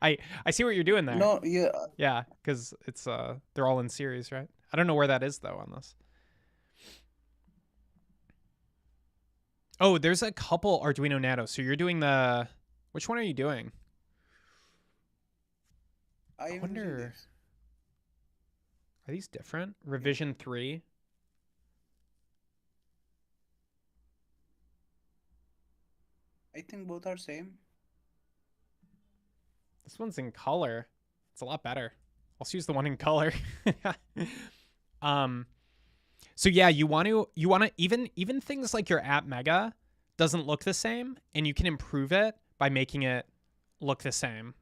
I see what you're doing there. No, yeah. Yeah, because it's they're all in series, right? I don't know where that is though on this. Oh, there's a couple Arduino Nano. So you're doing which one are you doing? I wonder. Are these different? Revision 3. I think both are same. This one's in color. It's a lot better. Let's use the one in color. So yeah, you want to even things like your app mega doesn't look the same, and you can improve it by making it look the same.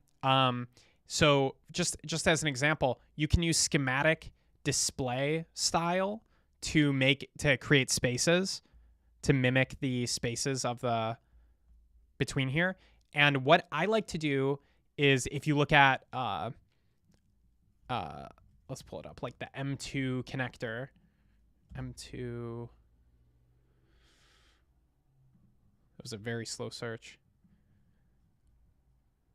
So just as an example, you can use schematic display style to create spaces to mimic the spaces of the between here. And what I like to do is, if you look at let's pull it up, like the M2 connector. M2. It was a very slow search.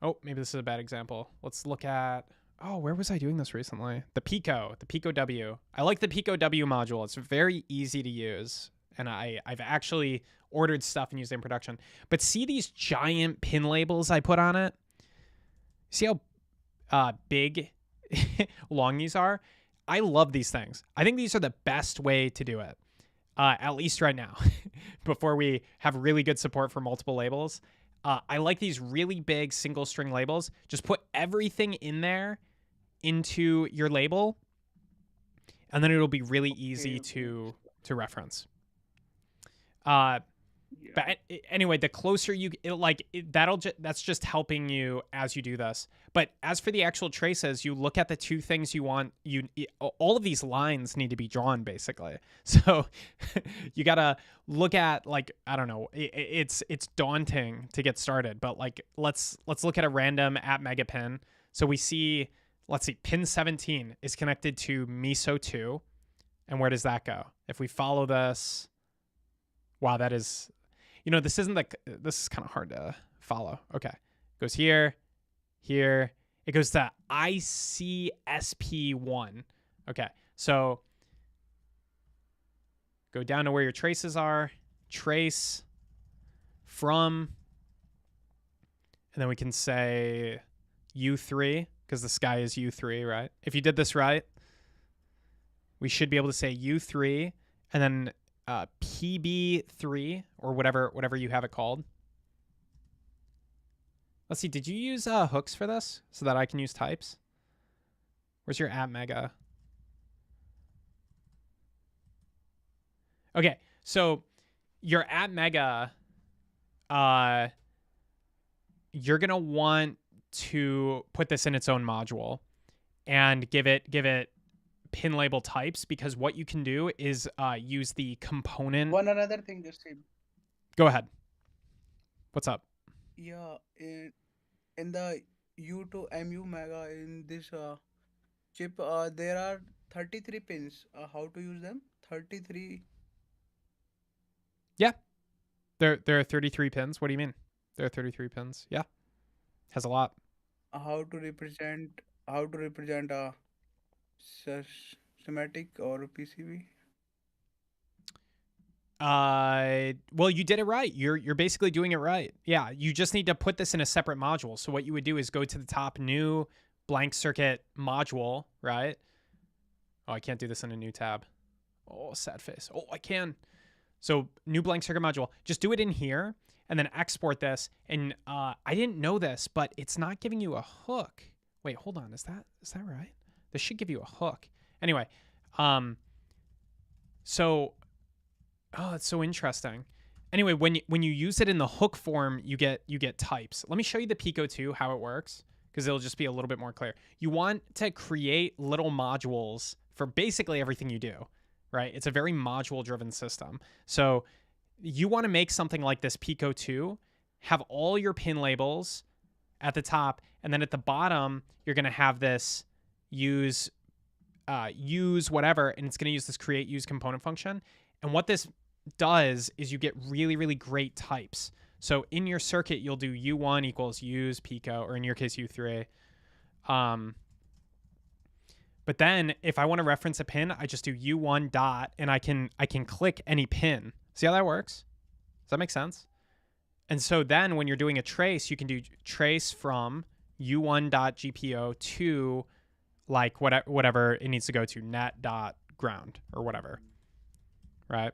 Oh, maybe this is a bad example. Let's look at, where was I doing this recently? The Pico W. I like the Pico W module. It's very easy to use. And I've actually ordered stuff and used it in production. But see these giant pin labels I put on it? See how big, long these are? I love these things. I think these are the best way to do it, at least right now, before we have really good support for multiple labels. I like these really big single string labels. Just put everything in there into your label, and then it'll be really easy to reference. But anyway, the closer you that's just helping you as you do this. But as for the actual traces, you look at the two things you want. All of these lines need to be drawn basically. So you gotta look at like I don't know. It's daunting to get started. But like let's look at a random at mega pin. So we see, let's see, pin 17 is connected to meso 2, and where does that go? If we follow this, wow, that is. This isn't this is kind of hard to follow. Okay. It goes here, here. It goes to ICSP1. Okay. So go down to where your traces are, trace from, and then we can say U3 because the sky is U3, right? If you did this right, we should be able to say U3 and then PB3 or whatever you have it called. Let's see. Did you use hooks for this so that I can use types? Where's your at mega? Okay, so your at mega, you're gonna want to put this in its own module and give it pin label types, because what you can do is use the component. One another thing, just Go ahead. What's up? yeah, in the U to MU mega in this chip, there are 33 pins. How to use them? 33. Yeah, there are 33 pins. What do you mean? There are 33 pins. Yeah, has a lot. How to represent a schematic or PCB? Well, you did it right. You're basically doing it right. Yeah, you just need to put this in a separate module. So what you would do is go to the top, new blank circuit module, right? Oh, I can't do this in a new tab. Oh, sad face. Oh, I can. So new blank circuit module. Just do it in here and then export this. And I didn't know this, but it's not giving you a hook. Wait, hold on. Is that right? This should give you a hook. Anyway, so it's so interesting. Anyway, when you use it in the hook form, you get types. Let me show you the Pico 2 how it works, because it'll just be a little bit more clear. You want to create little modules for basically everything you do, right? It's a very module driven system. So you want to make something like this Pico 2, have all your pin labels at the top, and then at the bottom you're going to have this use whatever, and it's going to use this create use component function. And what this does is you get really, really great types. So in your circuit, you'll do U1 equals use Pico, or in your case, U3. But then if I want to reference a pin, I just do U1 dot, and I can click any pin. See how that works? Does that make sense? And so then when you're doing a trace, you can do trace from U1.GPO to like whatever it needs to go to, net.ground or whatever. Right?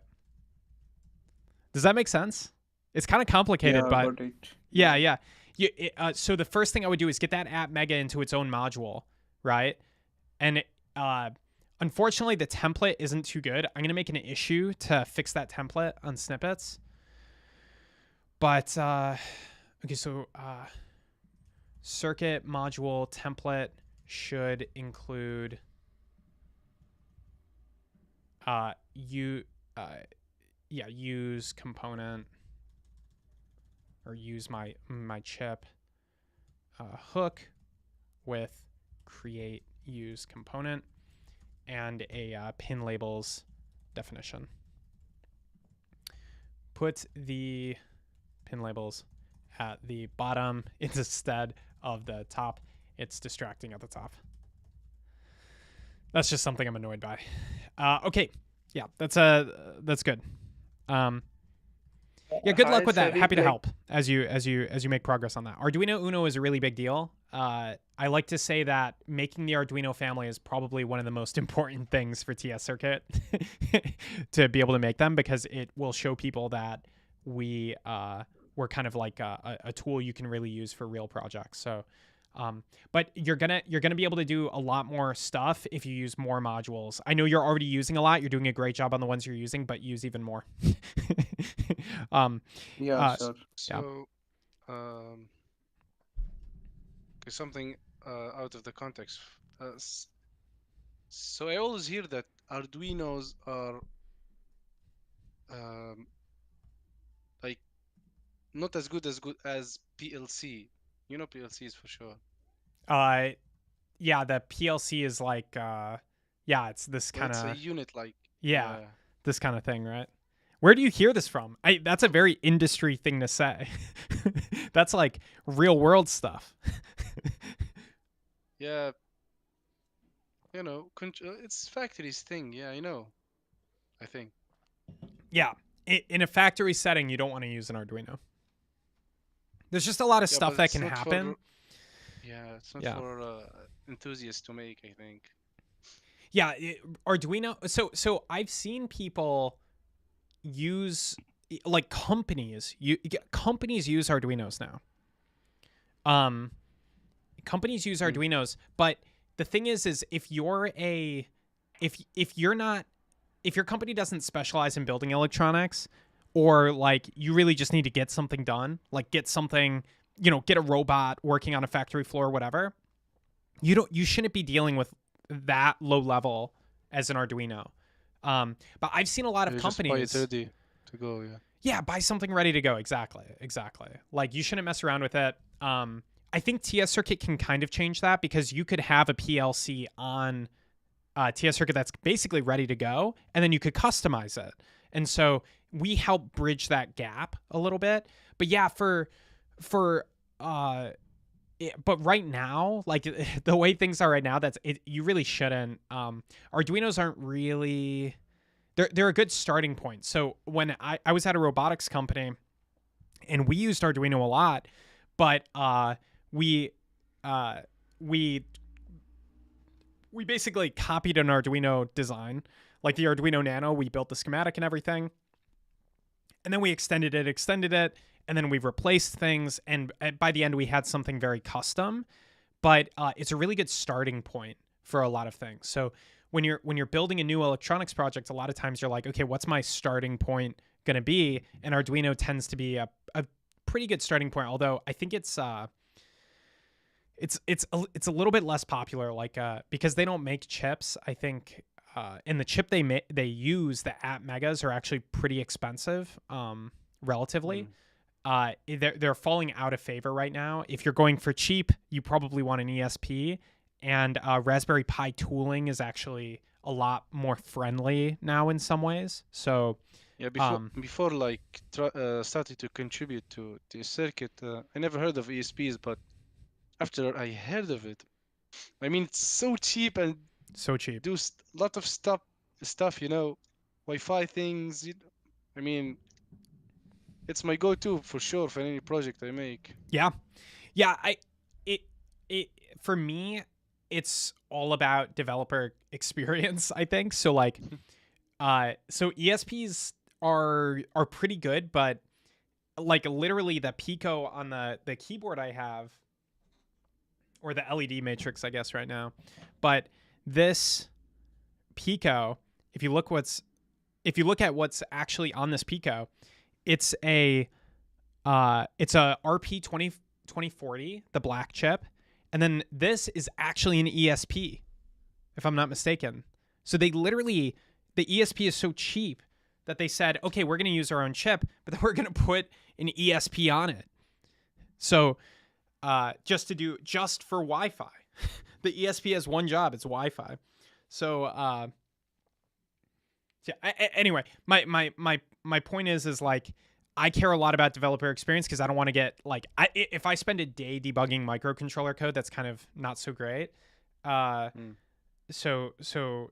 Does that make sense? It's kind of complicated, Yeah, but got it. yeah. So the first thing I would do is get that app mega into its own module, right? And unfortunately, the template isn't too good. I'm going to make an issue to fix that template on snippets. But, okay, so circuit module template should include use component, or use my chip hook with create use component and a pin labels definition. Put the pin labels at the bottom instead of the top. It's distracting at the top. That's just something I'm annoyed by. Okay, yeah, that's good. Yeah, good luck with that. Happy to help as you make progress on that. Arduino Uno is a really big deal. I like to say that making the Arduino family is probably one of the most important things for tscircuit to be able to make them, because it will show people that we're kind of like a tool you can really use for real projects. So But you're gonna be able to do a lot more stuff if you use more modules. I know you're already using a lot. You're doing a great job on the ones you're using, but use even more. um, Yeah, uh, sure. yeah. So, um, okay, something out of the context. So I always hear that Arduinos are um, like not as good as PLC. You know PLCs for sure. Yeah, the PLC is like, yeah, it's this Well, kind it's a of, unit like yeah, yeah. this kind of thing, right? Where do you hear this from? That's a very industry thing to say. That's like real world stuff. Yeah, it's factories thing. Yeah, I know. I think. Yeah, in a factory setting, you don't want to use an Arduino. There's just a lot of Yeah, stuff but that it's can not happen. for it's not Yeah. for enthusiasts to make, I think. Yeah, Arduino. So I've seen people use, like, companies use Arduinos now. Companies use Mm. Arduinos, but the thing is if you're a if you're not if your company doesn't specialize in building electronics, or like you really just need to get something done, like get something, get a robot working on a factory floor or whatever, you shouldn't be dealing with that low level as an Arduino. But I've seen a lot of You just buy it companies. ready to go. Yeah. Yeah, buy something ready to go. Exactly. Like, you shouldn't mess around with it. I think tscircuit can kind of change that, because you could have a PLC on tscircuit that's basically ready to go, and then you could customize it. And so we help bridge that gap a little bit. But yeah, but right now, like, the way things are right now, you really shouldn't. Arduinos aren't really. They're a good starting point. So when I was at a robotics company, and we used Arduino a lot, but we basically copied an Arduino design, like the Arduino Nano. We built the schematic and everything, and then we extended it, and then we replaced things, and by the end we had something very custom. But it's a really good starting point for a lot of things. So when you're building a new electronics project, a lot of times you're like, okay, what's my starting point going to be? And Arduino tends to be a pretty good starting point. Although I think it's a little bit less popular, like because they don't make chips. I think and the chip they use, the app megas, are actually pretty expensive, relatively. They're falling out of favor right now. If you're going for cheap, you probably want an ESP, and Raspberry Pi tooling is actually a lot more friendly now in some ways. So Yeah, before like started to contribute to the circuit, I never heard of ESPs, but after I heard of it, I mean, it's so cheap and so cheap. do a lot of stuff, Wi-Fi things. I mean, it's my go-to for sure for any project I make. Yeah. It for me, it's all about developer experience, I think. So like, so ESPs are pretty good, but like literally the Pico on the keyboard I have, or the LED matrix, I guess, right now. But this Pico, if you look at what's actually on this Pico, it's a RP 2040, the black chip, and then this is actually an ESP, if I'm not mistaken. So the ESP is so cheap that they said, okay, we're going to use our own chip, but then we're going to put an ESP on it. So just for Wi-Fi. The ESP has one job, it's Wi-Fi. So anyway, my point is like, I care a lot about developer experience, because I don't want to get like, if I spend a day debugging microcontroller code, that's kind of not so great. So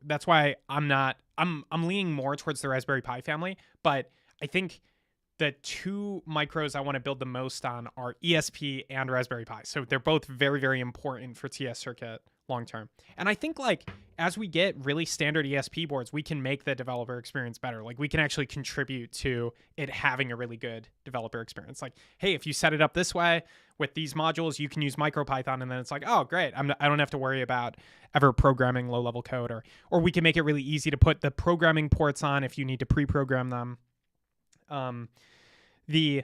that's why I'm leaning more towards the Raspberry Pi family. But I think the two micros I want to build the most on are ESP and Raspberry Pi. So they're both very, very important for tscircuit long term. And I think like as we get really standard ESP boards, we can make the developer experience better. Like we can actually contribute to it having a really good developer experience. Like, hey, if you set it up this way with these modules, you can use MicroPython, and then it's like, oh, great, I don't have to worry about ever programming low-level code, or we can make it really easy to put the programming ports on if you need to pre-program them. The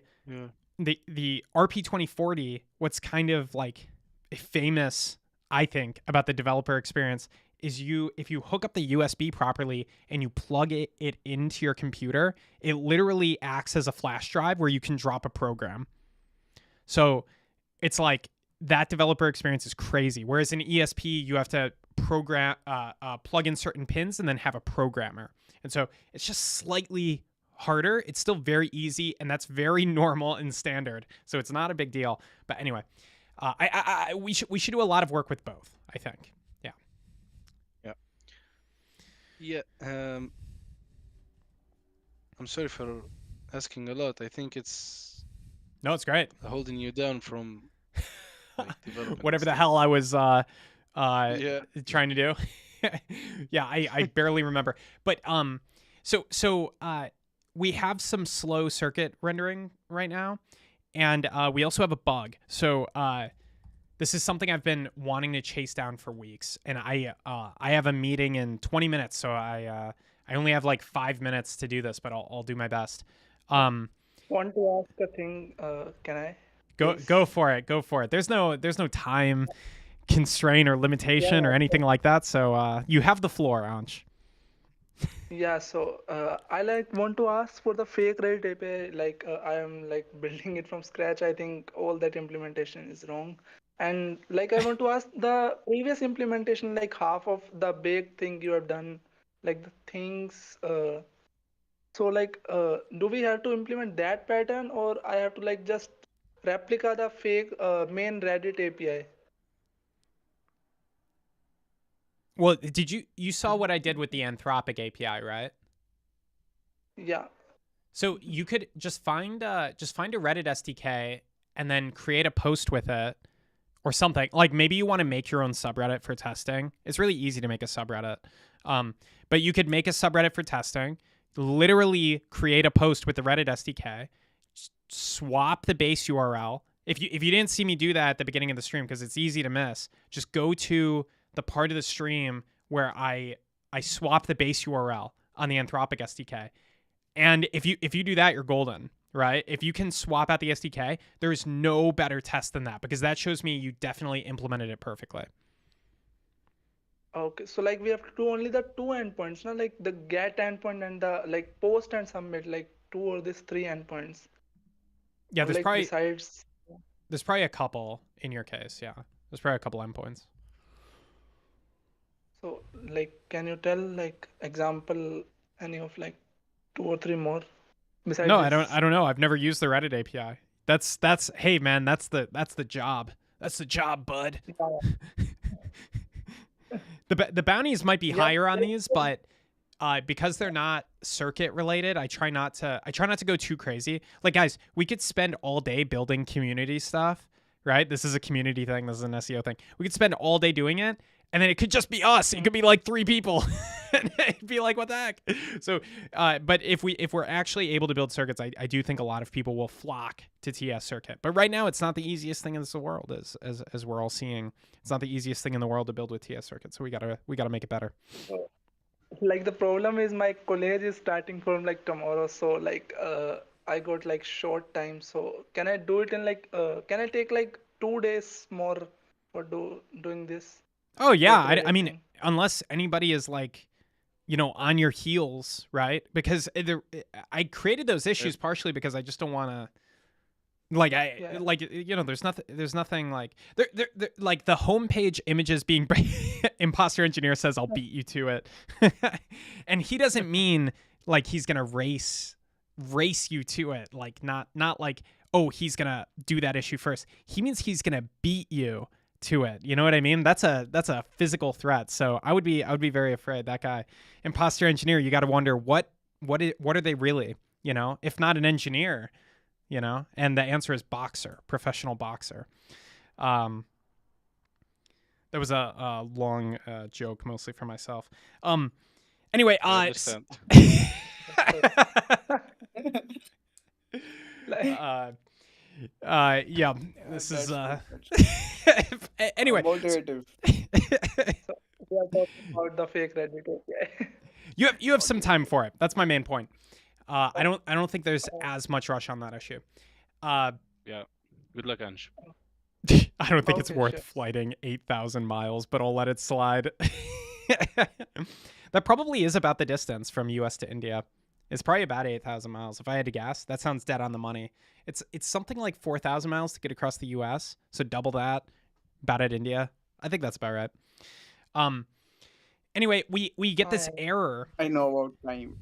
RP2040, what's kind of like famous, I think, about the developer experience is if you hook up the USB properly and you plug it into your computer, it literally acts as a flash drive where you can drop a program. So it's like that developer experience is crazy. Whereas in ESP, you have to program, plug in certain pins and then have a programmer. And so it's just slightly harder. It's still very easy, and that's very normal and standard. So it's not a big deal. But anyway, we should do a lot of work with both, I think. Yeah. I'm sorry for asking a lot. I think it's No, it's great. holding you down from like developing Whatever the stuff. hell I was Yeah. trying to do. Yeah, I barely remember. But so we have some slow circuit rendering right now, and we also have a bug. So this is something I've been wanting to chase down for weeks, and I have a meeting in 20 minutes, so I only have like 5 minutes to do this, but I'll do my best. Want to ask a thing? Can I? Please? Go for it. Go for it. There's no time constraint or limitation Yeah. or anything like that. So you have the floor, Ansh. Yeah, so I like want to ask for the fake Reddit API. Like I am like building it from scratch. I think all that implementation is wrong. And like I want to ask the previous implementation, like half of the big thing you have done, like the things. So like, do we have to implement that pattern, or I have to like just replica the fake main Reddit API? Well, you saw what I did with the Anthropic API, right? Yeah. So you could just find a Reddit SDK and then create a post with it or something. Like maybe you want to make your own subreddit for testing. It's really easy to make a subreddit. But you could make a subreddit for testing, literally create a post with the Reddit SDK, swap the base URL. If you didn't see me do that at the beginning of the stream, because it's easy to miss, just go to the part of the stream where I swap the base URL on the Anthropic SDK. And if you do that, you're golden, right? If you can swap out the SDK, there's no better test than that, because that shows me you definitely implemented it perfectly. Okay, so like we have to do only the two endpoints, no? Like the get endpoint and the like post and submit, like two or these three endpoints. Yeah, Or there's like probably besides. a couple in your case. Yeah, there's probably a couple endpoints. So like, can you tell like example any of like two or three more besides No, this? I don't know. I've never used the Reddit API. That's hey man, that's the job. That's the job, bud. Yeah. The bounties might be Yeah, higher on like, these, but because they're not circuit related, I try not to go too crazy. Like guys, we could spend all day building community stuff, right? This is a community thing. This is an SEO thing. We could spend all day doing it, and then it could just be us. It could be like 3 people. And it'd be like, what the heck? So, but if we're actually able to build circuits, I do think a lot of people will flock to tscircuit. But right now, it's not the easiest thing in the world, as we're all seeing. It's not the easiest thing in the world to build with tscircuit. So we gotta make it better. like the problem is my college is starting from like tomorrow, so like I got like short time. So can I do it in like can I take like 2 days more for doing this Oh yeah, fake I Reddit mean, thing? unless anybody is like, on your heels, right? Because I created those issues partially because I just don't want to. Like Yeah. there's nothing like there like the homepage images being imposter engineer says I'll beat you to it, and he doesn't mean like he's gonna race you to it, like not like, oh, he's gonna do that issue first. He means he's gonna beat you to it. You know what I mean? That's a physical threat. So I would be very afraid. That guy, imposter engineer, you got to wonder what are they really? If not an engineer. And the answer is boxer, professional boxer. That was a long joke, mostly for myself. Anyway, I understand. Like, yeah, this is That's good. anyway. Motivative. so we are talking about the fake Reddit API. You have some time for it. That's my main point. I don't think there's as much rush on that issue. Yeah. Good luck, Ange. I don't think it's Okay, worth sure. flighting 8,000 miles, but I'll let it slide. That probably is about the distance from US to India. It's probably about 8,000 miles. If I had to guess, that sounds dead on the money. It's something like 4,000 miles to get across the US. So double that, about at India. I think that's about right. Anyway, we get this error. I know about time.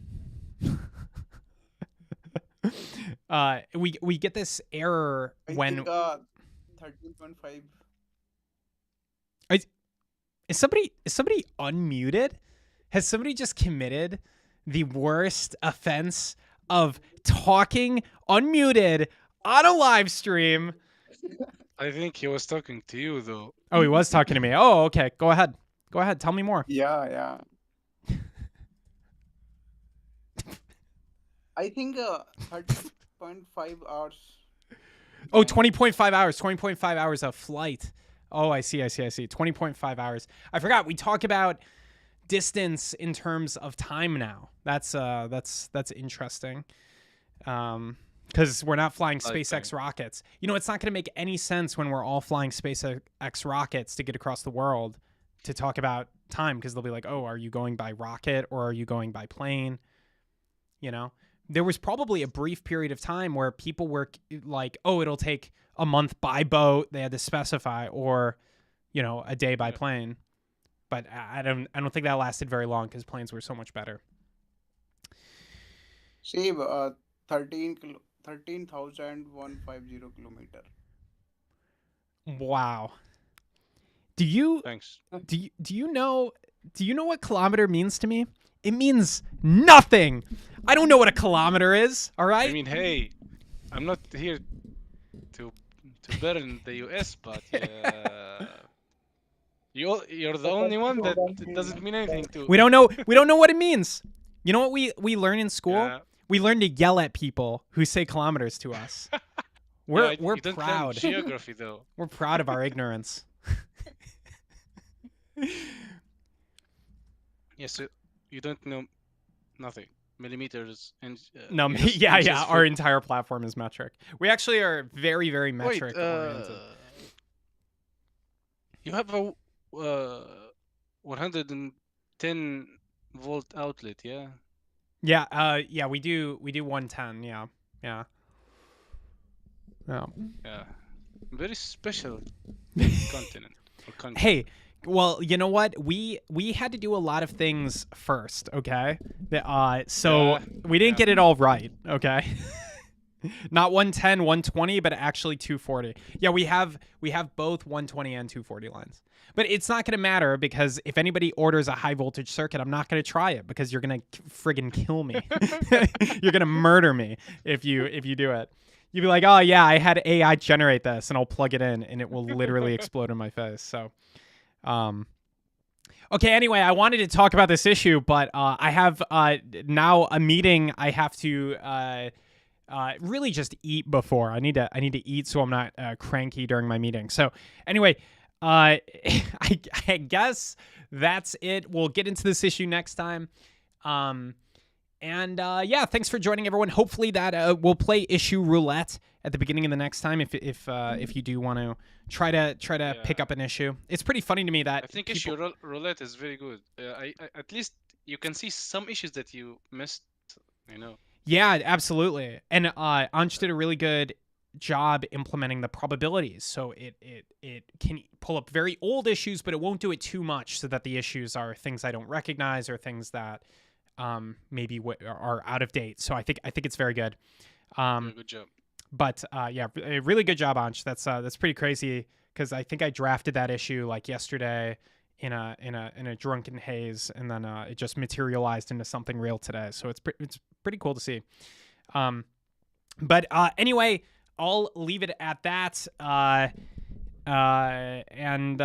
We get this error I when think 13.5. is somebody unmuted? Has somebody just committed the worst offense of talking unmuted on a live stream? I think he was talking to you, though. Oh, he was talking to me. Oh, okay. Go ahead. Tell me more. Yeah. I think 13.5 hours. Oh, 20.5 hours. 20.5 hours of flight. Oh, I see. 20.5 hours. I forgot. We talk about distance in terms of time now. That's interesting. Because we're not flying SpaceX rockets. You know, it's not going to make any sense when we're all flying SpaceX rockets to get across the world to talk about time, because they'll be like, oh, are you going by rocket or are you going by plane? You know, there was probably a brief period of time where people were like, oh, it'll take a month by boat. They had to specify, or, you know, a day by plane. But I don't think that lasted very long because planes were so much better. Save 13,150 kilometer. Wow. Do you Thanks. do you know what kilometer means to me? It means nothing. I don't know what a kilometer is. All right. I mean, hey, I'm not here to burn the US, but you're the only one that doesn't mean anything to. We don't know what it means. You know what we learn in school? Yeah. We learn to yell at people who say kilometers to us. We're You don't learn proud. geography, though. We're proud of our ignorance. Yes, you don't know nothing. Millimeters and No, inches our entire platform is metric. We actually are very, very Wait, metric oriented. you have a 110 volt outlet, yeah? Yeah, we do 110, yeah. Yeah. Yeah. Very special continent or country. Hey, well, you know what? We had to do a lot of things first, okay? So we didn't get it all right, okay? Not 110, 120, but actually 240. Yeah, we have both 120 and 240 lines. But it's not going to matter, because if anybody orders a high voltage circuit, I'm not going to try it, because you're going to friggin' kill me. You're going to murder me if you do it. You'd be like, "Oh yeah, I had AI generate this," and I'll plug it in and it will literally explode in my face. So okay, anyway, I wanted to talk about this issue, but I have now a meeting I have to really just eat before. I need to eat so I'm not cranky during my meeting. So anyway, I guess that's it. We'll get into this issue next time. And yeah, thanks for joining, everyone. Hopefully that we'll play issue roulette at the beginning of the next time if you do want to try to pick up an issue. It's pretty funny to me that I think issue roulette is very good. I at least you can see some issues that you missed, you know. Yeah, absolutely. And Ansh did a really good job implementing the probabilities, so it can pull up very old issues, but it won't do it too much, so that the issues are things I don't recognize or things that maybe are out of date. So I think it's very good. Very good job. But yeah, a really good job, Ansh. That's pretty crazy, because I think I drafted that issue like yesterday in a drunken haze, and then it just materialized into something real today. So it's pretty cool to see. But anyway, I'll leave it at that. And